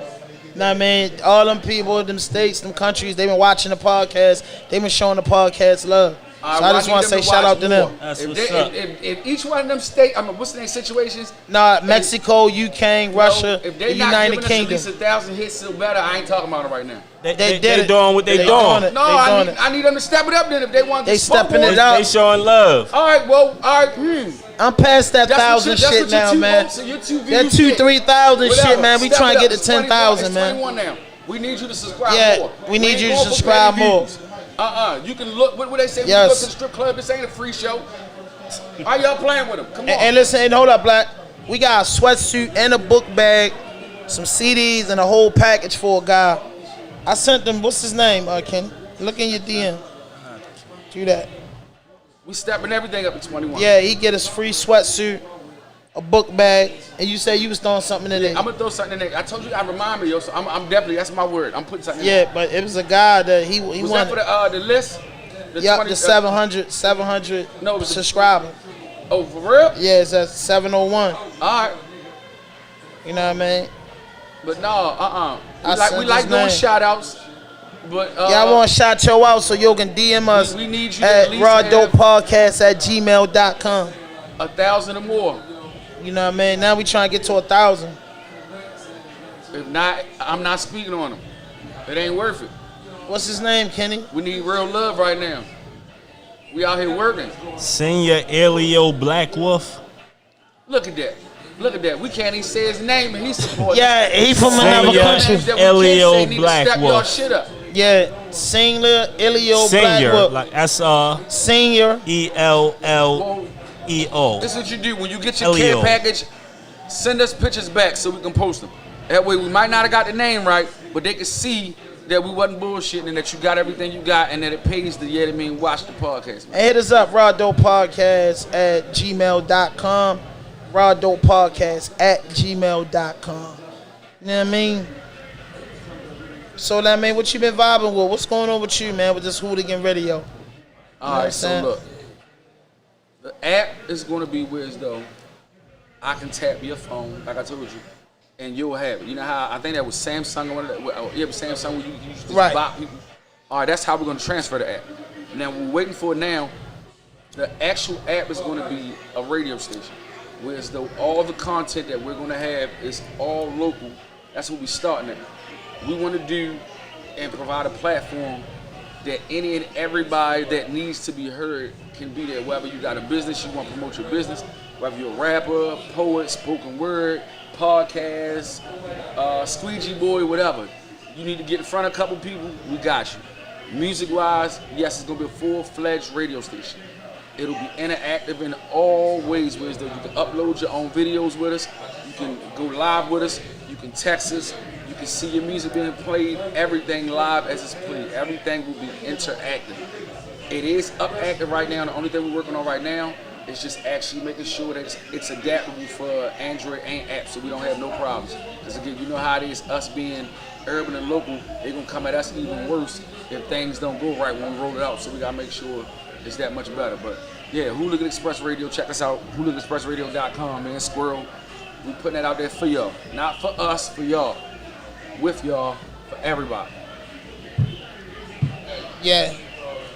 You know what I mean? All them people, them states, them countries, they've been watching the podcast. They've been showing the podcast love. So I just want to say shout out to them. That's If, what's up. if each one of them states, I mean, what's the name situations? Nah, Mexico, UK, Russia, if the they not United giving Kingdom. us at least 1,000 hits, still better. I ain't talking about it right now. They did it. doing what they They doing. doing it. No, They doing it. I need them to step it up then if they want to They smoke stepping more. it up. They showing love. All right, well, all right. I'm past that That's what 1,000 your- that's shit what your now, two man. votes and your two That views 2,000, get. 3,000 shit, Whatever. man. We Step trying it to get up. to It's 21, 10,000, it's man. 21 now. We need you to subscribe Yeah, more. we need ain't you to going for subscribe paid more. views. You can look. What they say? When Yes. you go to the strip club, this ain't a free show. How y'all playing with them? Come on. And listen, and hold up, Black. We got a sweatsuit and a book bag, some CDs, and a whole package for a guy. I sent them, what's his name, Kenny? Look in your DM. Do that. We stepping everything up to 21. Yeah, he get his free sweatsuit, a book bag, and you said you was throwing something in there. I'm gonna throw something in there. I told you I remind me, yo. So I'm definitely. That's my word. I'm putting something. in Yeah, but it was a guy that he Was that wanted. for the list? The Yup, 20 the 700 No, it was the- subscriber. Oh, for real? Yeah, it's at 701. All right. You know what I mean? But no, I We sent like his doing name. shout outs. But Yeah, I want to shout you out so you can DM us we need you to at at least RAWDOPEPodcast@gmail.com. 1,000 or more. You know what I mean? Now we trying to get to 1,000. If not, I'm not speaking on them. It ain't worth it. What's his name, Kenny? We need real love right now. We out here working. Senior Elio Black Wolf. Look at that. Look at that. We can't even say his name and he's supporting. Yeah, he from another Senior country. Names that we Elio can't say need to Black step y'all Wolf. shit up. Yeah, Senior Elio Senior, Blackwood. like Senior. SELLEO. This is what you do. When you get your Elio. care package, send us pictures back so we can post them. That way we might not have got the name right, but they can see that we wasn't bullshitting and that you got everything you got and that it pays to, yeah, I mean, watch the podcast. Man. And hit us up, RAWDOPEPodcast@gmail.com. RAWDOPEPodcast@gmail.com. You know what I mean? So, that man, what you been vibing with? What's going on with you, man, with this Hooligan Radio? All what I'm right, so saying? look. The app is going to be where as though I can tap your phone, like I told you, and you'll have it. You know how I think that was Samsung or one of that. Yeah, it was Samsung where you used to Right. bot people. All right, that's how we're going to transfer the app. Now we're waiting for now. The actual app is going to be a radio station, whereas though all the content that we're going to have is all local. That's what we're starting at. We want to do and provide a platform that any and everybody that needs to be heard can be there. Whether you got a business, you want to promote your business, Whether you're a rapper, poet, spoken word, podcast, squeegee boy, whatever. You need to get in front of a couple people, we got you. Music-wise, yes, it's gonna be a full-fledged radio station. It'll be interactive in all ways, where you can upload your own videos with us, you can go live with us, you can text us, you can see your music being played, everything live as it's played. Everything will be interactive. It is up active right now. The only thing we're working on right now is just actually making sure that it's adaptable for Android and apps, so we don't have no problems. Because again, you know how it is, us being urban and local, they're gonna come at us even worse if things don't go right when we roll it out. So we gotta make sure it's that much better. But yeah, Hooligan Express Radio, check us out, hooliganexpressradio.com, man. Squirrel, we putting that out there for y'all, not for us, for y'all, with y'all, for everybody. Yeah.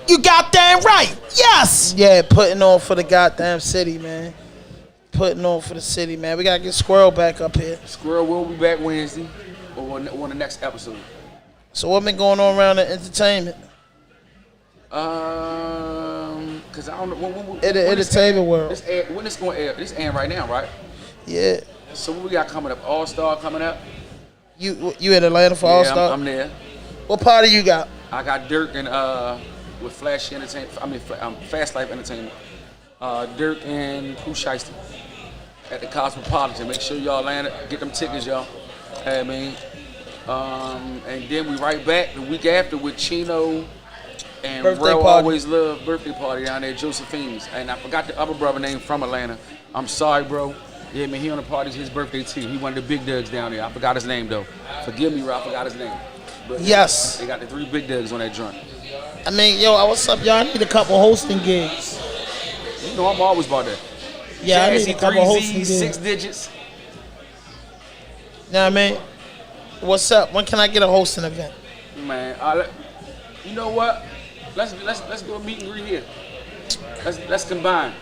You goddamn right. Yes. Yeah, putting on for the goddamn city, man. Putting on for the city, man. We gotta get Squirrel back up here. Squirrel will be back Wednesday or on the next episode. So what been going on around the entertainment? Cause I don't know when Entertainment world. When it's going to air? This airing right now, right? Yeah. So what we got coming up? All Star coming up. You in Atlanta for All Star? I'm there. What party you got? I got Dirk and with Flashy Entertainment. I mean, Fast Life Entertainment. Dirk and Pooh Shiesty at the Cosmopolitan. Make sure y'all land it. Get them tickets, y'all. I mean, and then we right back the week after with Chino and Rel Always Love birthday party down there at Josephine's. And I forgot the other brother name from Atlanta. I'm sorry, bro. Yeah, man, he on the party. It's his birthday too. He one of the big dogs down there. I forgot his name though. Forgive me, Rel. I forgot his name. But yes. They got the 3 big dogs on that joint. I mean, yo, what's up, y'all? I need a couple hosting gigs. You know I'm always about that. Yeah, I need a couple hosting gigs. 6 digits. You know what I mean? What's up? When can I get a hosting event? Man, you know what? Let's do a meet and greet here. Let's combine.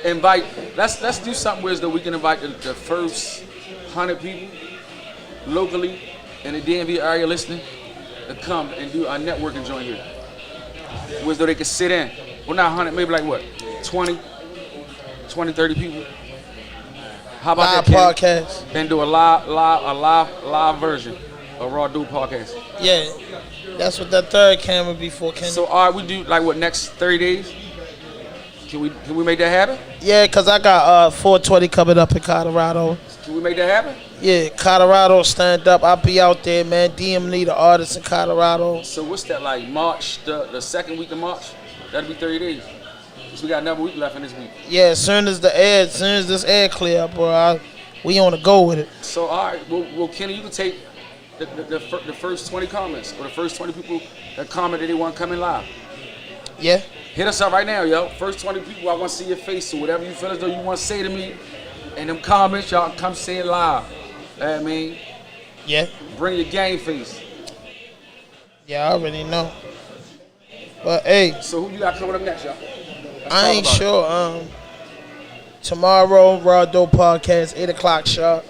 Let's do something where we can invite the first 100 people locally in the DMV area listening to come and do our networking joint here. Where they can sit in. Well, not 100, maybe like what? 20, 30 people. How about live podcast? And do a live version of RAWDOPE podcast. Yeah, that's what that third camera be for, Kenny. So, all right, we do like what, next 30 days? Can we make that happen? Yeah, cause I got 420 coming up in Colorado. Can we make that happen? Yeah, Colorado stand up. I'll be out there, man. DM me the artists in Colorado. So what's that like? March, the second week of March? That'll be 30 days. So we got another week left in this week. Yeah, as soon as this air clear, bro, we on the go with it. So all right, well, Kenny, you can take the first 20 comments or the first 20 people that commented they want to come in live. Yeah. Hit us up right now, yo. First 20 people, I want to see your face. So whatever you feel as though you want to say to me in them comments, y'all come say it live. I mean, yeah. Bring your game face. Yeah, I already know. But hey. So who you got coming up next, y'all? I ain't sure. Tomorrow, RAWDOPE podcast, 8 o'clock sharp.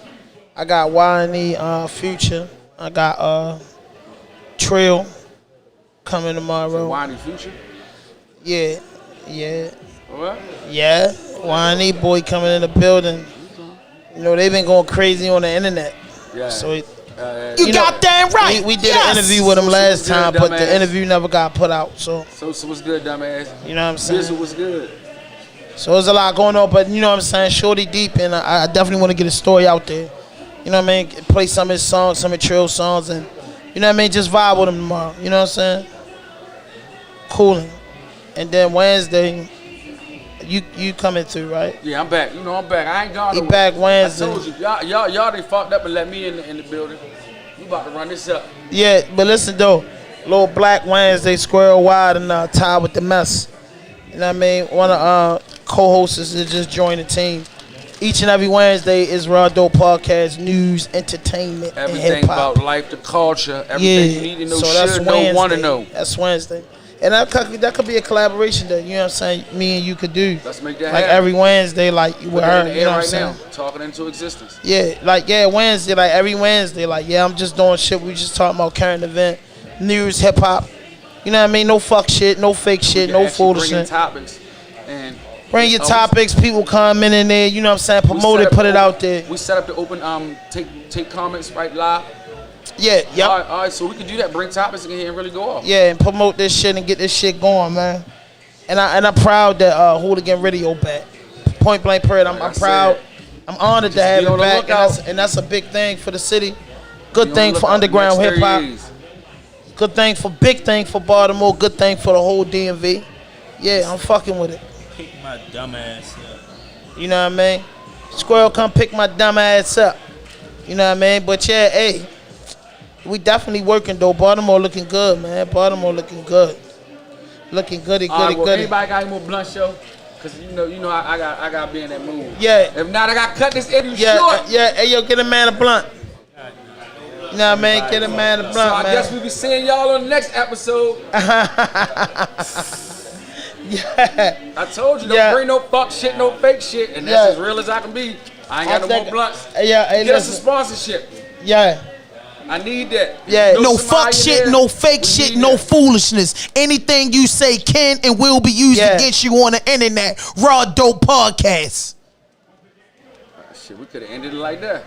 I got YNE, Future. I got Trill coming tomorrow. So YNE Future? Yeah. What? Yeah. YNE boy coming in the building. You know, they've been going crazy on the internet. Yeah. So you goddamn right. We did an interview with him last time, but the interview never got put out. So what's good, dumbass? You know what I'm saying? Business was good. So there's a lot going on, but you know what I'm saying? Shorty deep, and I definitely want to get a story out there. You know what I mean? Play some of his songs, some of Trill songs, and you know what I mean? Just vibe with him tomorrow. You know what I'm saying? Cooling. And then Wednesday, you coming through, right? Yeah, I'm back. You know I'm back. I ain't gone. He back Wednesday. I told you, y'all they fucked up and let me in the building. We about to run this up. Yeah, but listen though, little Black Wednesday, Squirrel Wide, and Tie with the Mess. You know what I mean? One of co-hosts is just join the team. Each and every Wednesday is RAWDOPE podcast, news, entertainment, everything and hip-hop. about life, the culture, everything you need to know, so should know, want to know. That's Wednesday. And that could be a collaboration that, you know what I'm saying, me and you could do. Let's make that like happen. Every Wednesday, like with her, you know what I'm saying? Talking into existence. Yeah, Wednesday, like every Wednesday, I'm just doing shit. We just talking about current event, news, hip hop. You know what I mean? No fuck shit, no fake shit, no fool shit. Topics and Bring your topics. People comment in there. You know what I'm saying? Promote it. Put it out there. We set up the open. Take comments right live. Yeah. Yep. All right. So we can do that. Bring topics in here and really go off. Yeah, and promote this shit and get this shit going, man. And I'm proud that Hooligan Radio back. Point blank period. I'm proud. I'm honored to have it back, and that's a big thing for the city. Good thing for underground hip hop. Good thing for big thing for Baltimore. Good thing for the whole DMV. Yeah, I'm fucking with it. Pick my dumb ass up. You know what I mean? Squirrel, come pick my dumb ass up. You know what I mean? But yeah, hey, we definitely working though. Baltimore looking good, man. Baltimore looking good. Looking goody, goody, goody. Anybody got any more blunt show? Cause you know I got to be in that mood. Yeah. If not, I got to cut this interview short. Yeah. Hey, yo, get a man a blunt. You know what I mean? Get a man a blunt, so I man. guess we be seeing y'all on the next episode. Yeah. I told you, don't bring no fuck shit, no fake shit, and that's as real as I can be. I ain't got no more blunts. Yeah, hey, get us a sponsorship. Yeah. I need that. Yeah. No fuck shit, no fake shit, no foolishness. Anything you say can and will be used against you on the internet. Raw Dope Podcast. Shit, we could have ended it like that.